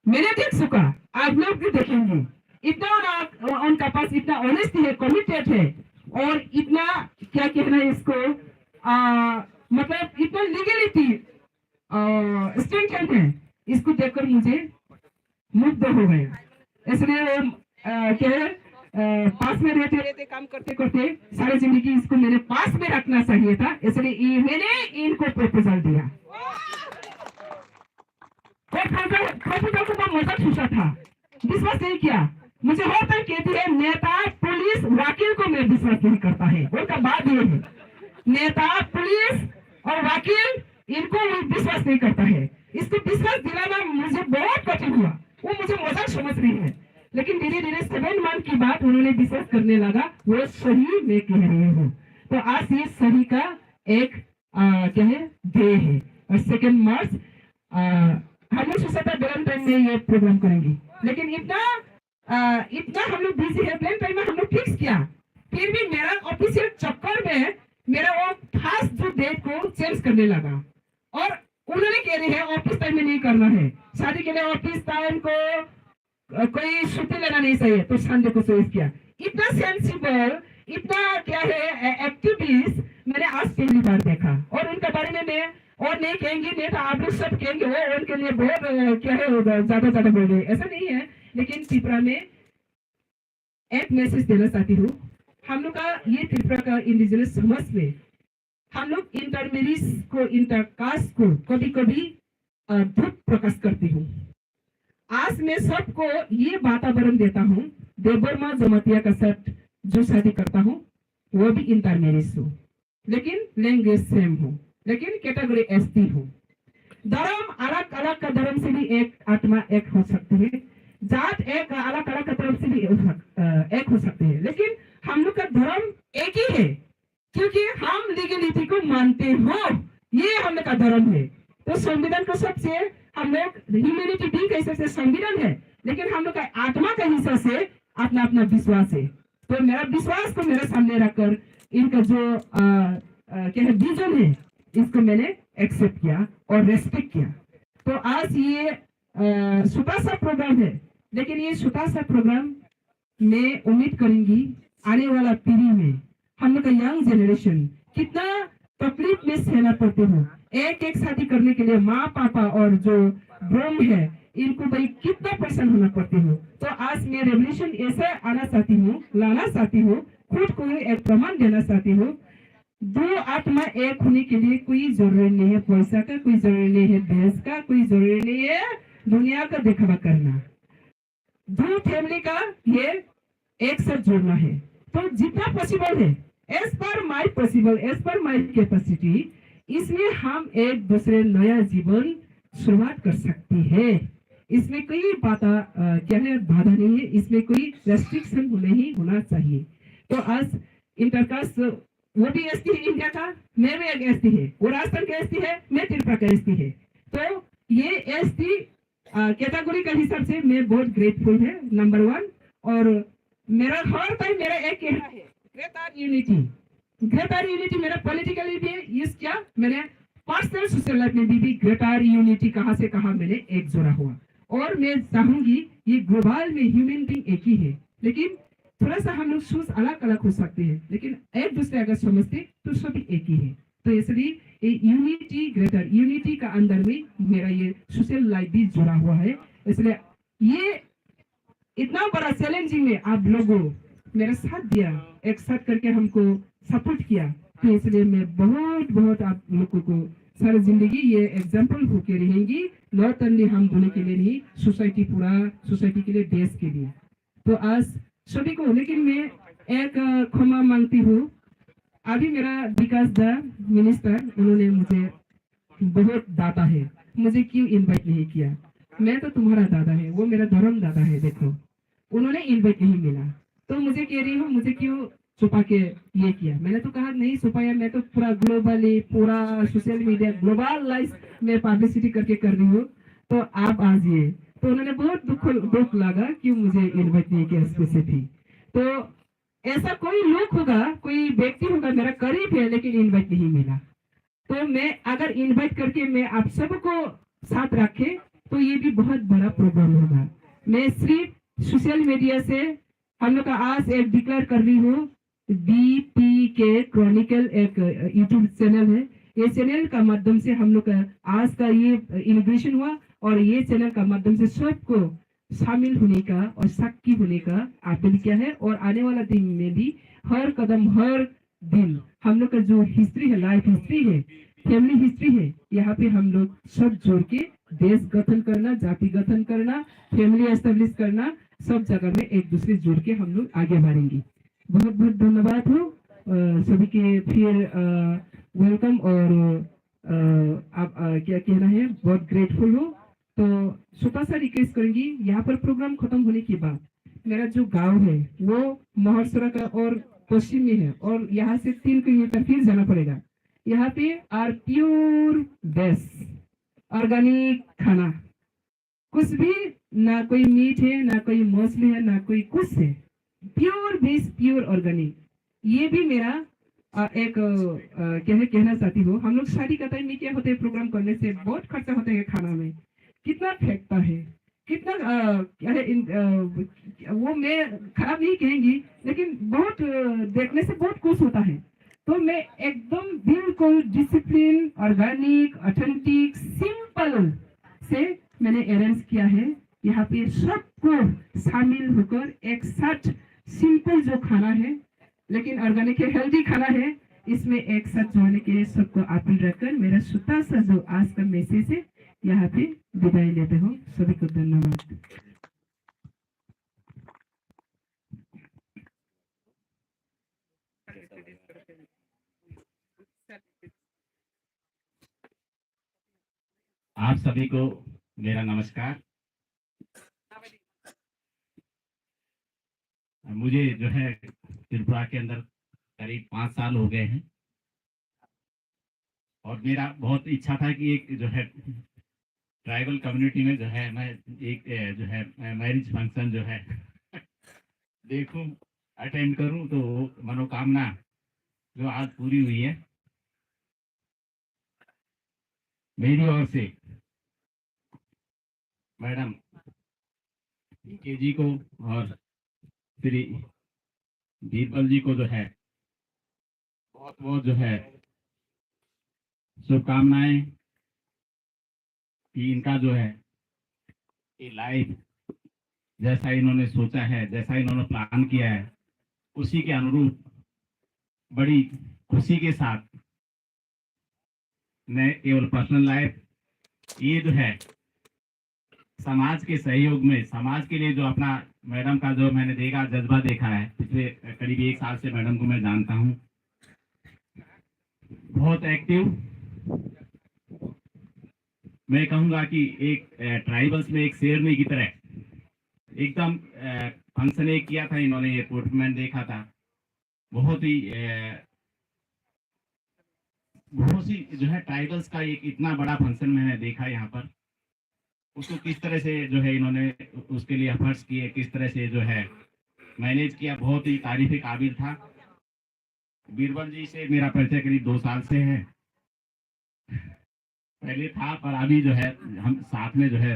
मैंने देख चुका, आप लोग भी देखेंगे। इतना उनका पास इतना ऑनेस्टी है, कमिटेड है, और इतना क्या कहना है इसको मतलब इतना लीगलिटी स्ट्रेंथ है, इसको देखकर मुझे मुग्ध हो गया। इसलिए क्या है पास में रहते रहते काम करते करते सारी जिंदगी इसको मैंने पास में रखना चाहिए था, इसलिए मैंने इनको प्रपोजल दिया। प्रपोजल को तो मजा सोचा था, विश्वास नहीं किया। मुझे हर टाइम कहती है नेता पुलिस वकील को मैं विश्वास नहीं करता है, उनका बात ये है नेता पुलिस और वकील इनको विश्वास नहीं करता है। इसको विश्वास दिलाना मुझे बहुत कठिन हुआ, वो मुझे मजाक समझ रही है, लेकिन धीरे धीरे 7 मंथ की बात उन्होंने विश्वास करने लगा, वो सही मैं कह रही हूँ। तो आज ये सही का एक क्या है डे है, और 2 मार्च हम लोग सोचा था वैलेंटाइन में ये प्रोग्राम करेंगे, लेकिन इतना हम लोग बिजी है, वैलेंटाइन में हम लोग फिक्स किया, फिर भी मेरा ऑफिशियल चक्कर में मेरा वो खास जो डेट को चेंज करने लगा, और उन्होंने कह रहे हैं ऑफिस टाइम में नहीं करना है, शादी के लिए ऑफिस टाइम को कोई छुट्टी लेना नहीं चाहिए, तो संडे को चॉइस किया। इतना सेंसिबल, इतना क्या है एक्टिविटीज मैंने आज पहली बार देखा, और उनके बारे में मैं और नहीं कहेंगे, नहीं तो आप लोग सब कहेंगे वो उनके लिए बहुत क्या है ज्यादा बोल रहे, ऐसा नहीं है। लेकिन त्रिपुरा में एक मैसेज देना चाहती हूँ, हम लोग का ये त्रिपुरा का इंडिजिनस समाज में हम लोग इंटरमेरिज को, इंटरकास्ट को कभी कभी दुख प्रकाश करती हूँ। आज मैं सबको ये वातावरण देता हूँ, देवबर्मा जमातिया का साथ जो शादी करता हूँ वो भी इंटरमेरिज हूँ, लेकिन लैंग्वेज सेम हूँ, लेकिन कैटेगरी एसटी हूँ। धर्म अलग अलग का धर्म से भी एक आत्मा एक हो सकती है, जात एक अलग अलग का तरफ से भी एक हो सकती है, लेकिन हम लोग का धर्म एक ही है, क्योंकि हम लीगलिटी को मानते हो। ह्यूमैनिटी भी कह सकते संविधान है, लेकिन हम लोग का आत्मा का हिस्सा से अपना अपना विश्वास है। तो मेरा विश्वास को मेरे सामने रखकर इनका जो क्या है विजन है, इसको मैंने एक्सेप्ट किया और रेस्पेक्ट किया। तो आज ये छोटा सा प्रोग्राम है, लेकिन ये छोटा सा प्रोग्राम मैं उम्मीद करूंगी आने वाला पीढ़ी में हम लोग का यंग जनरेशन कितना तकलीफ में सहना पड़ते हो, एक एक शादी करने के लिए माँ पापा और जो ब्रोम है इनको भाई कितना परेशान होना पड़ते हो। तो आज मैं रेवोल्यूशन ऐसे आना चाहती हूँ, लाना चाहती हूँ, खुद को एक प्रमाण देना चाहती हूँ। दो आत्मा एक होने के लिए कोई जरूरी नहीं है पैसा का, कोई जरूरी नहीं है देश का, कोई जरूरी नहीं है दुनिया का दिखावा करना। दो फैमिली का ये एक साथ जोड़ना है। तो जितना पॉसिबल है as per my possible, as per my capacity, इसमें हम एक दूसरे नया जीवन शुरुआत कर सकते हैं। इसमें कोई क्या है बाधा नहीं है, इसमें कोई रेस्ट्रिक्शन नहीं होना चाहिए। तो आज इंटरकास्ट वो भी एसटी है इंडिया का, मैं भी एक एसटी है, वो राजस्थान का एसटी है, मैं त्रिपुरा का एसटी है। तो ये एसटी कैटेगरी का हिसाब से मैं बहुत ग्रेटफुल है, नंबर 1। और मेरा हर टाइम मेरा एक कहना है ग्रेटर यूनिटी। ग्रेटर यूनिटी मेरा पॉलिटिकली भी है, इस क्या मैंने पर्सनल सोशल लाइफ में भी ग्रेटर यूनिटी कहाँ से कहाँ मैंने एक जोड़ा हुआ। और मैं चाहूंगी ये ग्लोबल में ह्यूमन बीइंग एक ही है, लेकिन थोड़ा सा हम लोग सोच अलग अलग हो सकते हैं, लेकिन एक दूसरे अगर समझते तो सभी एक ही है। तो इसलिए ये यूनिटी, ग्रेटर यूनिटी का अंदर में मेरा ये सोशल लाइफ भी जुड़ा हुआ है। इसलिए ये इतना बड़ा चैलेंजिंग में आप लोगों मेरा साथ दिया, एक साथ करके हमको सपोर्ट किया, तो इसलिए मैं बहुत बहुत आप लोगों को सारी जिंदगी ये एग्जाम्पल होके रहेंगी, नॉट ओनली हम दोनों के लिए नहीं, सोसाइटी पूरा सोसाइटी के लिए, देश के लिए। तो आज सभी को, लेकिन मैं एक क्षमा मांगती हूँ। अभी मेरा विकास दा मिनिस्टर, उन्होंने मुझे बहुत डांटा है, मुझे क्यों इनवाइट नहीं किया। मैं तो तुम्हारा दादा है, वो मेरा धर्म दादा है, देखो उन्होंने इनवाइट नहीं मिला, तो मुझे कह रही हूँ मुझे क्यों छुपा के ये किया। मैंने तो कहा नहीं छुपाया, मैं तो पूरा ग्लोबली, पूरा सोशल मीडिया ग्लोबल लाइफ में पब्लिसिटी करके कर रही हूँ, तो आप आज ये। तो उन्होंने बहुत दुख लगा कि मुझे इनवाइट नहीं किया स्पेसिफिक। तो ऐसा कोई लोग होगा, कोई व्यक्ति होगा मेरा करीब है, लेकिन इनवाइट नहीं मिला। तो मैं अगर इनवाइट करके मैं आप सबको साथ रखे तो ये भी बहुत बड़ा प्रॉब्लम होगा। मैं सिर्फ सोशल मीडिया से हम लोग का आज एक डिक्लेयर कर रही हूँ, DPK क्रॉनिकल एक यूट्यूब चैनल है, ये चैनल का माध्यम से हम लोग का आज का ये इनोग्रेशन हुआ, और ये चैनल का माध्यम से सबको शामिल होने का और साक्षी होने का अपील किया है। और आने वाला दिन में भी हर कदम, हर दिन हम लोग का जो हिस्ट्री है, लाइफ हिस्ट्री है, फैमिली हिस्ट्री है, यहाँ पे हम लोग सब जोड़ के देश गठन करना, जाति गठन करना, फैमिली एस्टेब्लिश करना, सब जगह में एक दूसरे जोड़ के हम लोग आगे बढ़ेंगे। बहुत बहुत धन्यवाद हो सभी के, फिर वेलकम। और आप क्या कहना है, बहुत ग्रेटफुल हो। तो छोटा सा रिक्वेस्ट करूंगी, यहाँ पर प्रोग्राम खत्म होने के बाद मेरा जो गांव है वो महरसरा का और पश्चिम में है, और यहाँ से 3 किलोमीटर फिर जाना पड़ेगा। यहाँ पे आर प्योर बेस्ट ऑर्गेनिक खाना, कुछ भी ना, कोई मीट है ना कोई मछली है ना कोई कुछ है, प्योर बेस्ट, प्योर ऑर्गेनिक। ये भी मेरा एक कहना चाहती हूँ। हम लोग शादी का टाइम में क्या होते हैं, प्रोग्राम करने से बहुत खर्चा होता है, खाना में कितना फेंकता है, कितना क्या है, वो मैं खराब नहीं कहेंगी, लेकिन बहुत देखने से बहुत खुश होता है। तो मैं एकदम बिल्कुल डिसिप्लिन, ऑर्गेनिक, ऑथेंटिक, सिंपल से मैंने अरेंज किया है। यहाँ पे सबको शामिल होकर एक साथ सिंपल जो खाना है, लेकिन ऑर्गेनिक है, हेल्दी खाना है, इसमें एक साथ जोड़ने के लिए सबको अपील रखकर मेरा छोटा सा जो आज का मैसेज है यहाँ पे विदाई लेते हूँ। सभी को धन्यवाद। आप सभी को मेरा नमस्कार। मुझे जो है त्रिपुरा के अंदर करीब 5 साल हो गए हैं, और मेरा बहुत इच्छा था कि एक जो है ट्राइबल कम्युनिटी में जो है मैं एक जो है मैरिज फंक्शन जो है देखूं, अटेंड करूं, तो मनोकामना जो आज पूरी हुई है मेरी ओर से मैडम के जी को और श्री बीरबल जी को जो है बहुत बहुत जो है शुभकामनाएं कि इनका जो है ये लाइफ जैसा इन्होंने सोचा है, जैसा इन्होंने प्लान किया है, उसी के अनुरूप बड़ी खुशी के साथ न केवल पर्सनल लाइफ, ये जो है समाज के सहयोग में, समाज के लिए जो अपना मैडम का जो मैंने देखा जज्बा देखा है, पिछले करीब 1 साल से मैडम को मैं जानता हूँ, बहुत एक्टिव। मैं कहूँगा कि एक ट्राइबल्स में एक शेरनी की तरह एकदम फंक्शन एक किया था इन्होंने, एयरपोर्ट में मैंने देखा था, बहुत सी जो है ट्राइबल्स का एक इतना बड़ा फंक्शन मैंने देखा यहाँ पर। उसको किस तरह से जो है इन्होंने उसके लिए एफर्ट्स किए, किस तरह से जो है मैनेज किया, बहुत ही तारीफ काबिल था। बीरबल जी से मेरा परिचय करीब 2 साल से है, पहले था, पर अभी जो है हम साथ में जो है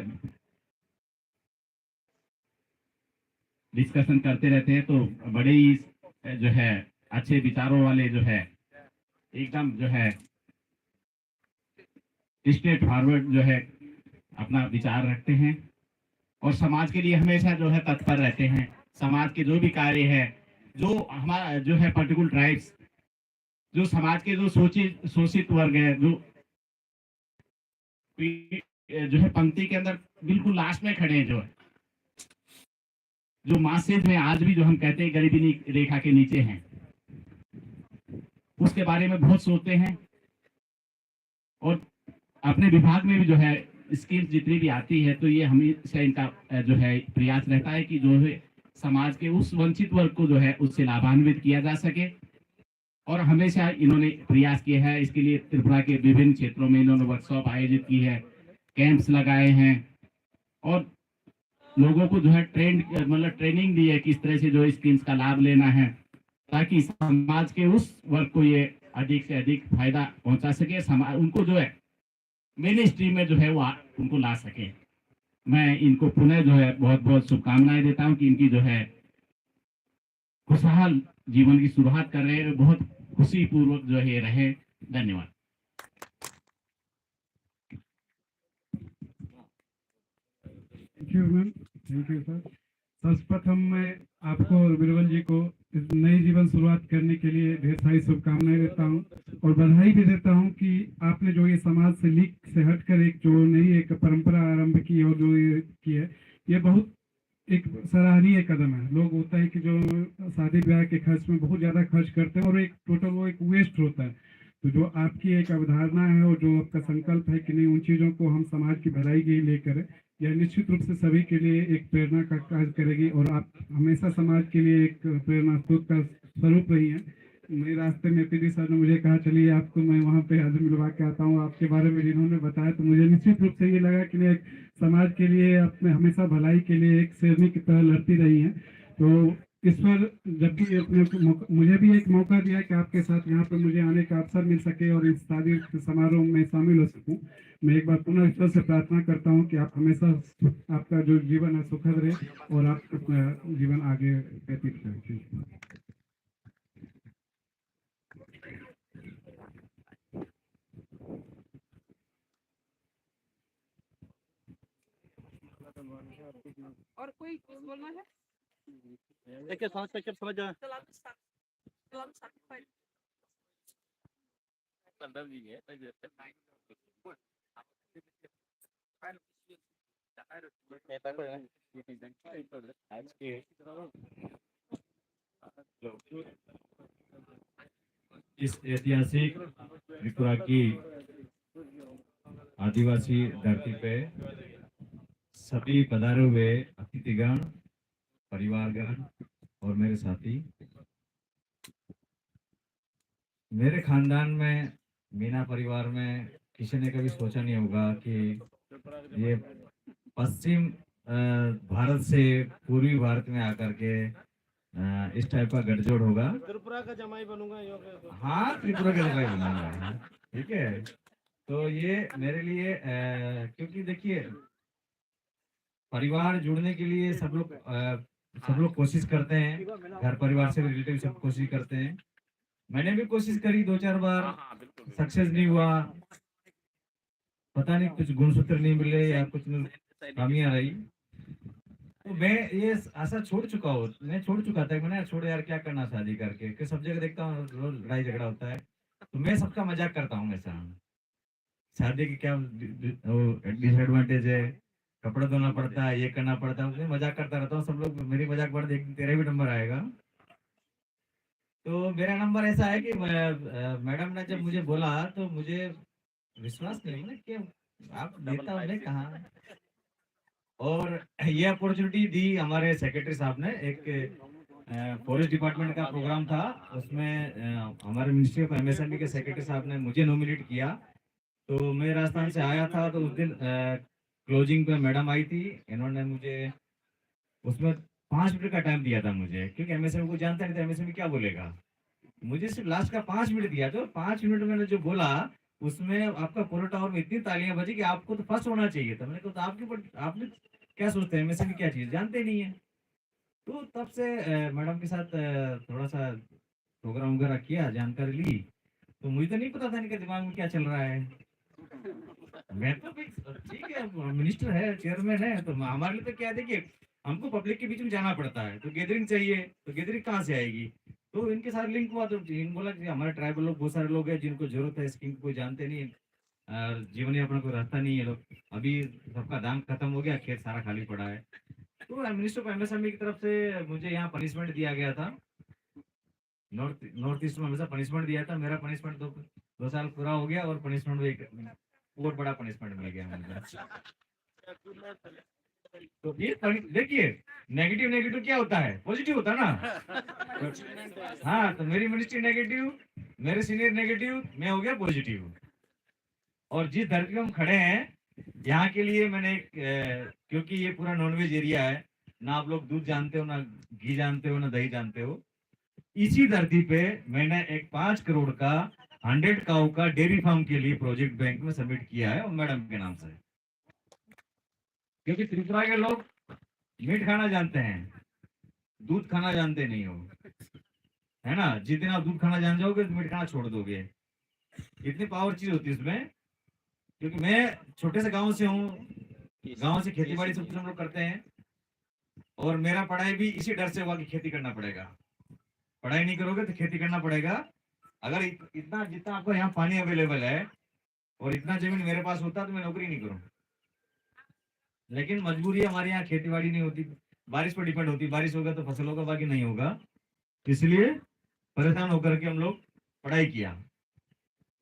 डिस्कशन करते रहते हैं, तो बड़े ही जो है अच्छे विचारों वाले जो है एकदम जो है स्ट्रेट फॉरवर्ड जो है अपना विचार रखते हैं और समाज के लिए हमेशा जो है तत्पर रहते हैं। समाज के जो भी कार्य है, जो हमारा जो है पर्टिकुलर ट्राइब्स, जो समाज के जो शोषित वर्ग है, जो है पंक्ति के अंदर बिल्कुल लास्ट में खड़े हैं, जो मासेज में आज भी जो हम कहते हैं गरीबी रेखा के नीचे हैं, उसके बारे में बहुत सोचते हैं। और अपने विभाग में भी जो है स्कीम्स जितनी भी आती है, तो ये हमेशा इनका जो है प्रयास रहता है कि जो है समाज के उस वंचित वर्ग को जो है उससे लाभान्वित किया जा सके। और हमेशा इन्होंने प्रयास किया है, इसके लिए त्रिपुरा के विभिन्न क्षेत्रों में इन्होंने वर्कशॉप आयोजित की है, कैंप्स लगाए हैं और लोगों को जो है ट्रेनिंग दी है किस तरह से जो स्कीम्स का लाभ लेना है, ताकि समाज के उस वर्ग को ये अधिक से अधिक फायदा पहुंचा सके, समाज उनको जो है मेन स्ट्रीम में जो है वो उनको ला सके। मैं इनको पुनः जो है बहुत बहुत शुभकामनाएं देता हूं कि इनकी जो है खुशहाल जीवन की शुरुआत कर रहे हैं, बहुत खुशी पूर्वक जो है रहे। धन्यवाद। Thank you ma'am, thank you sir. सर्वप्रथम मैं आपको और बीरबल जी को इस नई जीवन शुरुआत करने के लिए ढेर सारी शुभकामनाएं देता हूं और बधाई भी देता हूं कि आपने जो ये समाज से लीक से हटकर एक जो नई एक परंपरा आरंभ की और जो ये की है, ये बहुत एक सराहनीय कदम है। लोग होता है कि जो शादी ब्याह के खर्च में बहुत ज्यादा खर्च करते हैं और एक टोटल वो एक वेस्ट होता है। तो जो आपकी एक अवधारणा है और जो आपका संकल्प है कि नहीं उन चीजों को हम समाज की भलाई के लिए लेकर, यह निश्चित रूप से सभी के लिए एक प्रेरणा का कार्य करेगी और आप हमेशा समाज के लिए एक प्रेरणा स्रोत का स्वरूप रही है। मेरे रास्ते में पीडी सर ने मुझे कहा चलिए आपको मैं वहाँ पे आज मिलवा के आता हूँ, आपके बारे में जिन्होंने बताया तो मुझे निश्चित रूप से ये लगा कि एक समाज के लिए आपने हमेशा भलाई के लिए एक शेरनी की तरह लड़ती रही हैं। तो इस पर जब भी अपने मुझे भी एक मौका दिया कि आपके साथ यहाँ पर मुझे आने का अवसर मिल सके और इस शादी समारोह में शामिल हो सकूं, मैं एक बार पुनः ईश्वर से प्रार्थना करता हूँ कि आप हमेशा आपका जो जीवन है सुखद रहे और आप जीवन आगे व्यतीत करें। और कोई बोलना है? एक समझ समझ जाए इस ऐतिहासिक त्रिपुरा की आदिवासी धरती पे सभी पधारे हुए अतिथिगण, परिवारगण और मेरे साथी, मेरे खानदान में मीना परिवार में किसी ने कभी सोचा नहीं होगा कि ये पश्चिम भारत से पूर्वी भारत में आकर के इस टाइप का गठजोड़ होगा। त्रिपुरा का जमाई बनूंगा हाँ, त्रिपुरा का जमाई बनूंगा, ठीक है। तो ये मेरे लिए क्योंकि देखिए परिवार जुड़ने के लिए सब लोग कोशिश करते हैं, घर परिवार से रिलेटिव सब कोशिश करते हैं। मैंने भी कोशिश करी 2-4 बार, सक्सेस नहीं हुआ, पता नहीं कुछ गुणसूत्र नहीं मिले या कुछ खामियां रही। तो मैं ये आशा छोड़ चुका हूँ, मैं छोड़ चुका था। मैंने छोड़ यार क्या करना शादी करके, कि सब जगह देखता हूँ रोज लड़ाई झगड़ा होता है। तो मैं सबका मजाक करता हूँ हमेशा, शादी की क्या डिसएडवांटेज है, कपड़ा धोना पड़ता है, ये करना पड़ता है, उसमें मजाक करता रहता हूँ। सब लोग मेरी मजाक बढ़ते, एक दिन तेरा भी नंबर आएगा। तो मेरा नंबर ऐसा है कि मैडम ने जब मुझे बोला तो मुझे विश्वास नहीं है कि आप नेता होने कहाँ। और ये अपॉर्चुनिटी दी हमारे सेक्रेटरी साहब ने। एक फॉरेस्ट डिपार्टमेंट का प्रोग्राम था, उसमें हमारे मिनिस्ट्री ऑफ एमएसएमई के सेक्रेटरी साहब ने मुझे नॉमिनेट किया। तो मैं राजस्थान से आया था, तो उस दिन क्लोजिंग पे मैडम आई थी, इन्होंने मुझे उसमें 5 मिनट का टाइम दिया था मुझे, क्योंकि एमएसएमई को जानता नहीं था एमएसएमई क्या बोलेगा। मुझे सिर्फ लास्ट का 5 मिनट दिया। तो 5 मिनट मैंने जो बोला उसमें आपका पोलो टावर में इतनी तालियां बजी कि आपको तो फर्स्ट होना चाहिए था। मैंने कहा तो आपके ऊपर आपने क्या सोचते हैं एमएसएमई क्या चीज जानते नहीं है। तो तब से मैडम के साथ थोड़ा सा प्रोग्राम वगैरह किया, जानकारी ली। तो मुझे तो नहीं पता था इनके दिमाग में क्या चल रहा है। मैं तो ठीक है, मिनिस्टर है, चेयरमैन है, तो हमारे लिए तो क्या, देखिए हमको पब्लिक के बीच में जाना पड़ता है, तो गैदरिंग चाहिए, तो गैदरिंग कहाँ से आएगी। तो इनके साथ लिंक हुआ, तो इन बोला कि हमारे ट्राइबल लोग बहुत सारे लोग हैं जिनको जरूरत है स्कीम, कोई जानते नहीं, जीवन यापन कोई रास्ता नहीं है, लोग अभी सबका दाम खत्म हो गया, खेत सारा खाली पड़ा है। तो मिनिस्टर ऑफ एमएसएमई की तरफ से मुझे यहाँ पनिशमेंट दिया गया था। नॉर्थ ईस्ट में हमेशा पनिशमेंट दिया था। मेरा पनिशमेंट 2 साल पूरा हो गया, और पनिशमेंट में एक और बड़ा पनिशमेंट मिल गया मुझे। तो ये देखिए नेगेटिव क्या होता है, पॉजिटिव होता है ना। हाँ, तो मेरी मिनिस्ट्री नेगेटिव, मेरे सीनियर नेगेटिव, मैं हो गया पॉजिटिव। और जिस धरती पे हम खड़े हैं यहाँ के लिए मैंने क्योंकि ये पूरा नॉनवेज एरिया है, ना आप लोग दूध जानते हो, ना घी जानते हो, ना दही जानते हो। इसी धरती पे मैंने एक 5 करोड़ का 100 काऊ का डेयरी फार्म के लिए प्रोजेक्ट बैंक में सबमिट किया है, और मैडम के नाम से। क्योंकि त्रिपुरा के लोग मीट खाना जानते हैं, दूध खाना जानते नहीं हो, है ना। जितने आप दूध खाना जान जाओगे तो मीट खाना छोड़ दोगे। इतनी पावर चीज होती है इसमें। क्योंकि मैं छोटे से गांव से हूँ, गांव से खेती बाड़ी सब कुछ हम लोग करते हैं, और मेरा पढ़ाई भी इसी डर से हुआ कि खेती करना पड़ेगा। पढ़ाई नहीं करोगे तो खेती करना पड़ेगा। अगर इतना जितना आपको यहाँ पानी अवेलेबल है और इतना जमीन मेरे पास होता तो मैं नौकरी नहीं करूँ। लेकिन मजबूरी है, हमारे यहाँ खेती बाड़ी नहीं होती, बारिश पर डिपेंड होती। बारिश होगा तो फसल होगा, बाकी नहीं होगा। इसलिए परेशान होकर के हम लोग पढ़ाई किया।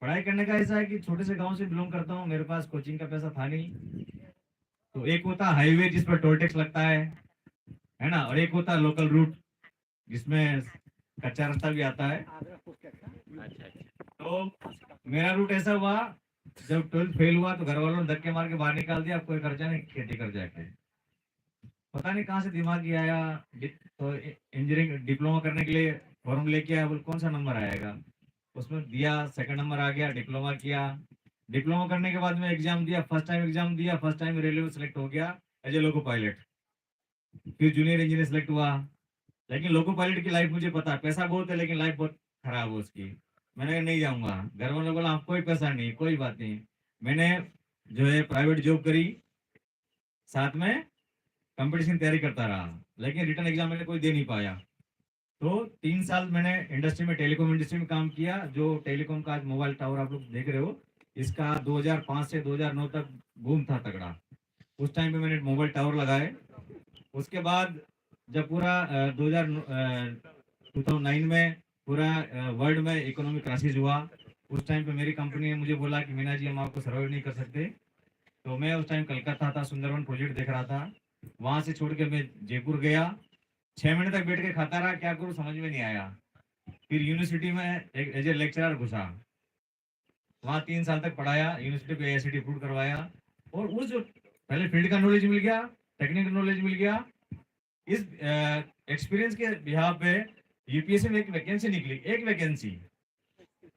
पढ़ाई करने का ऐसा है कि छोटे से गांव से बिलोंग करता हूँ, मेरे पास कोचिंग का पैसा था नहीं। तो एक होता हाईवे जिस पर टोल टैक्स लगता है ना, और एक होता लोकल रूट जिसमें कच्चा रास्ता भी आता है। तो मेरा रूट ऐसा हुआ, जब 12th फेल हुआ तो घर वालों ने धक्के मार के बाहर निकाल दिया, कोई खर्चा नहीं, खेती कर जाके। पता नहीं कहाँ से दिमाग ही आया, तो इंजीनियरिंग डिप्लोमा करने के लिए फॉर्म लेके आया, बोल कौन सा नंबर आएगा, उसमें दिया, सेकंड नंबर आ गया, डिप्लोमा किया। डिप्लोमा करने के बाद में एग्जाम दिया, फर्स्ट टाइम एग्जाम दिया, फर्स्ट टाइम रेलवे सेलेक्ट हो गया एज ए लोको पायलट। फिर जूनियर इंजीनियर सेलेक्ट हुआ। लेकिन लोको पायलट की लाइफ मुझे पता है, पैसा बहुत है लेकिन लाइफ बहुत खराब है उसकी। मैंने नहीं जाऊंगा, घर वालों ने बोला कोई पैसा नहीं, कोई बात नहीं। मैंने जो है प्राइवेट जॉब करी, साथ में कंपटीशन तैयारी करता रहा, लेकिन रिटर्न एग्जाम मैंने कोई दे नहीं पाया। तो 3 साल मैंने इंडस्ट्री में, टेलीकॉम इंडस्ट्री में काम किया। जो टेलीकॉम का आज मोबाइल टावर आप लोग देख रहे हो, इसका 2005 से 2009 तक बूम था तगड़ा। उस टाइम पे मैंने मोबाइल टावर लगाए। उसके बाद जब पूरा 2009 में पूरा वर्ल्ड में इकोनॉमिक क्राइसिस हुआ, उस टाइम पे मेरी कंपनी ने मुझे बोला कि मीना जी हम आपको सर्वाइव नहीं कर सकते। तो मैं उस टाइम कलकत्ता था, सुंदरवन प्रोजेक्ट देख रहा था। वहां से छोड़ के मैं जयपुर गया, 6 महीने तक बैठ के खाता रहा, क्या करूँ समझ में नहीं आया। फिर यूनिवर्सिटी में एज ए लेक्चरर घुसा, वहाँ 3 साल तक पढ़ाया, यूनिवर्सिटी पे AICTE अप्रूव करवाया। और उस जो पहले फील्ड का नॉलेज मिल गया, टेक्निकल नॉलेज मिल गया, इस एक्सपीरियंस के बिहाफ पे यूपीएससी में एक वैकेंसी निकली, एक vacancy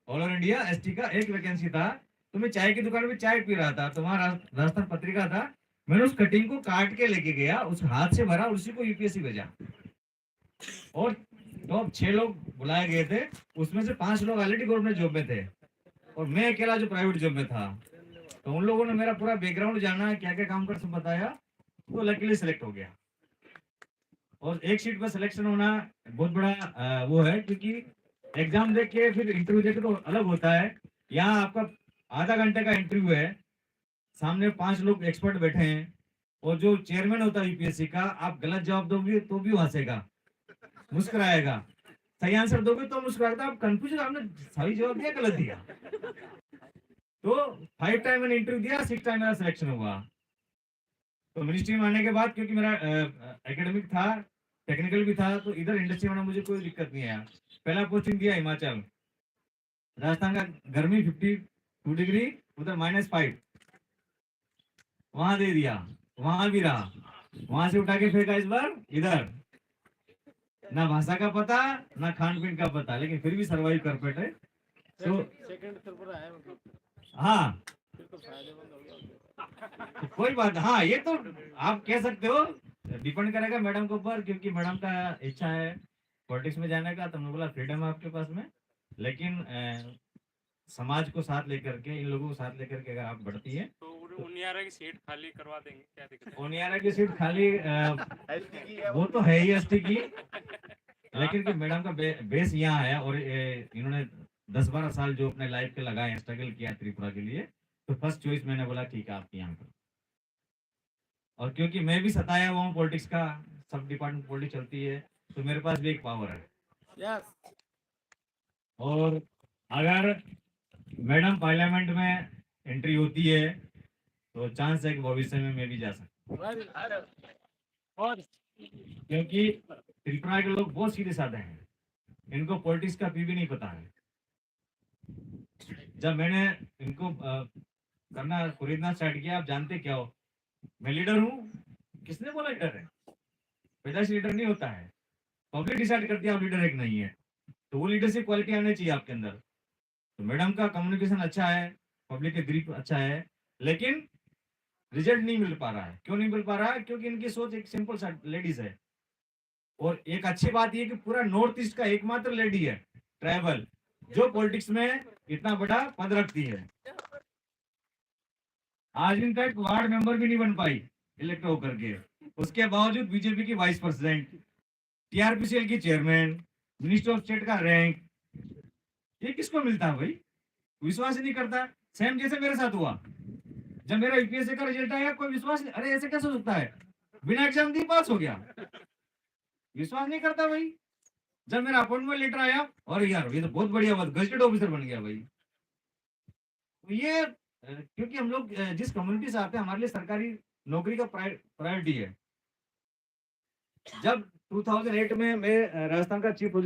all over India ST का एक वैकेंसी था। तो मैं चाय की दुकान में चाय पी रहा था, तो वहाँ राजस्थान पत्रिका था, मैंने उस कटिंग को काट के लेके गया, उस हाथ से भरा, उसी को यूपीएससी भेजा। और तो अब 6 लोग बुलाए गए थे, उसमें से 5 लोग ऑलरेडी गवर्नमेंट जॉब में थे और मैं अकेला जो प्राइवेट जॉब में था। तो उन लोगों ने मेरा पूरा बैकग्राउंड जाना, क्या क्या काम कर सब बताया, तो लकीली सिलेक्ट हो गया। और एक सीट पर सिलेक्शन होना बहुत बड़ा वो है, क्योंकि एग्जाम देख के फिर इंटरव्यू देख के तो अलग होता है। यहाँ आपका आधा घंटे का इंटरव्यू है, सामने 5 लोग एक्सपर्ट बैठे हैं, और जो चेयरमैन होता है यूपीएससी का, आप गलत जवाब दोगे तो भी हंसेगा, मुस्कुराएगा, सही आंसर दोगे तो मुस्कुराएगा, आप कंफ्यूजन, आपने सही जवाब दिया गलत दिया। तो 5 टाइम मैंने इंटरव्यू दिया, 6 टाइम मेरा सिलेक्शन हुआ। तो मिनिस्ट्री में आने के बाद, क्योंकि मेरा एकेडमिक था, टेक्निकल भी था, तो इधर इंडस्ट्री में मुझे कोई दिक्कत नहीं आया। पहला पोस्टिंग दिया हिमाचल, राजस्थान का गर्मी 52 डिग्री, उधर -5, वहां दे दिया, वहां भी रहा, वहां से उठा के फेंका इस बार इधर। ना भाषा का पता, ना खान पीन का पता, लेकिन फिर भी सरवाइव कर बैठे। तो हाँ, तो कोई बात, हाँ ये तो आप कह सकते हो, डिपेंड करेगा मैडम के ऊपर, क्योंकि मैडम का इच्छा है पॉलिटिक्स में जाने का, तो हमने बोला फ्रीडम है आपके पास में, लेकिन समाज को साथ लेकर के, इन लोगों को साथ लेकर के अगर आप बढ़ती है तो उनियारा की सीट खाली करवा देंगे, क्या दिक्कत है? ओनियारा की सीट खाली वो तो है ही एसटी की, लेकिन कि मैडम का बेस यहाँ है, और इन्होंने 10-12 साल जो अपने लाइफ के लगाए, स्ट्रगल किया त्रिपुरा के लिए, तो फर्स्ट चॉइस मैंने बोला ठीक है आपकी यहाँ पर। और क्योंकि मैं भी सताया हुआ हूँ पॉलिटिक्स का, सब डिपार्टमेंट पॉलिटिक्स चलती है, तो मेरे पास भी एक पावर है। और अगर मैडम पार्लियामेंट में एंट्री होती है तो चांस है कि भविष्य में मैं भी जा सकता हूँ, क्योंकि त्रिपुरा के लोग बहुत सीधे साधे हैं, इनको पॉलिटिक्स का भी नहीं पता है। जब मैंने इनको करना खरीदना स्टार्ट किया, आप जानते क्या हो, मैं लीडर हूँ, किसने बोला लीडर है? पैदाइश लीडर नहीं होता है, पब्लिक डिसाइड करती है आप लीडर एक नहीं है, तो वो लीडरशिप क्वालिटी आनी चाहिए आपके अंदर। तो मैडम का कम्युनिकेशन अच्छा है, पब्लिक का ग्रिप अच्छा है, लेकिन रिजल्ट नहीं मिल पा रहा है। क्यों नहीं मिल पा रहा है? क्योंकि इनकी सोच एक सिंपल सा लेडीज है। और एक अच्छी बात ये कि पूरा नॉर्थ ईस्ट का एकमात्र लेडी है ट्राइबल जो पॉलिटिक्स में इतना बड़ा पद रखती है। आज दिन तक वार्ड मेंबर भी नहीं बन पाई इलेक्ट होकर के, उसके बावजूद बीजेपी की वाइस प्रेसिडेंट, टीआरपीसीएल की चेयरमैन, मिनिस्टर ऑफ स्टेट का रैंक, ये किसको मिलता है भाई? विश्वास ही नहीं करता। सेम जैसे मेरे साथ हुआ, जब मेरा यूपीएससी का रिजल्ट आया, कोई विश्वास नहीं, अरे ऐसे कैसे हो सकता है, बिना एग्जाम दिए पास हो गया, विश्वास नहीं करता भाई। जब मेरा अपॉइंटमेंट लेटर आया, और यार ये तो बहुत बढ़िया बात, गजेटेड ऑफिसर बन गया भाई। तो ये क्योंकि हम लोग जिस कम्युनिटी से आते हैं, हमारे लिए सरकारी नौकरी का प्रायोरिटी है। जब 2008 में मैं राजस्थान का चीफ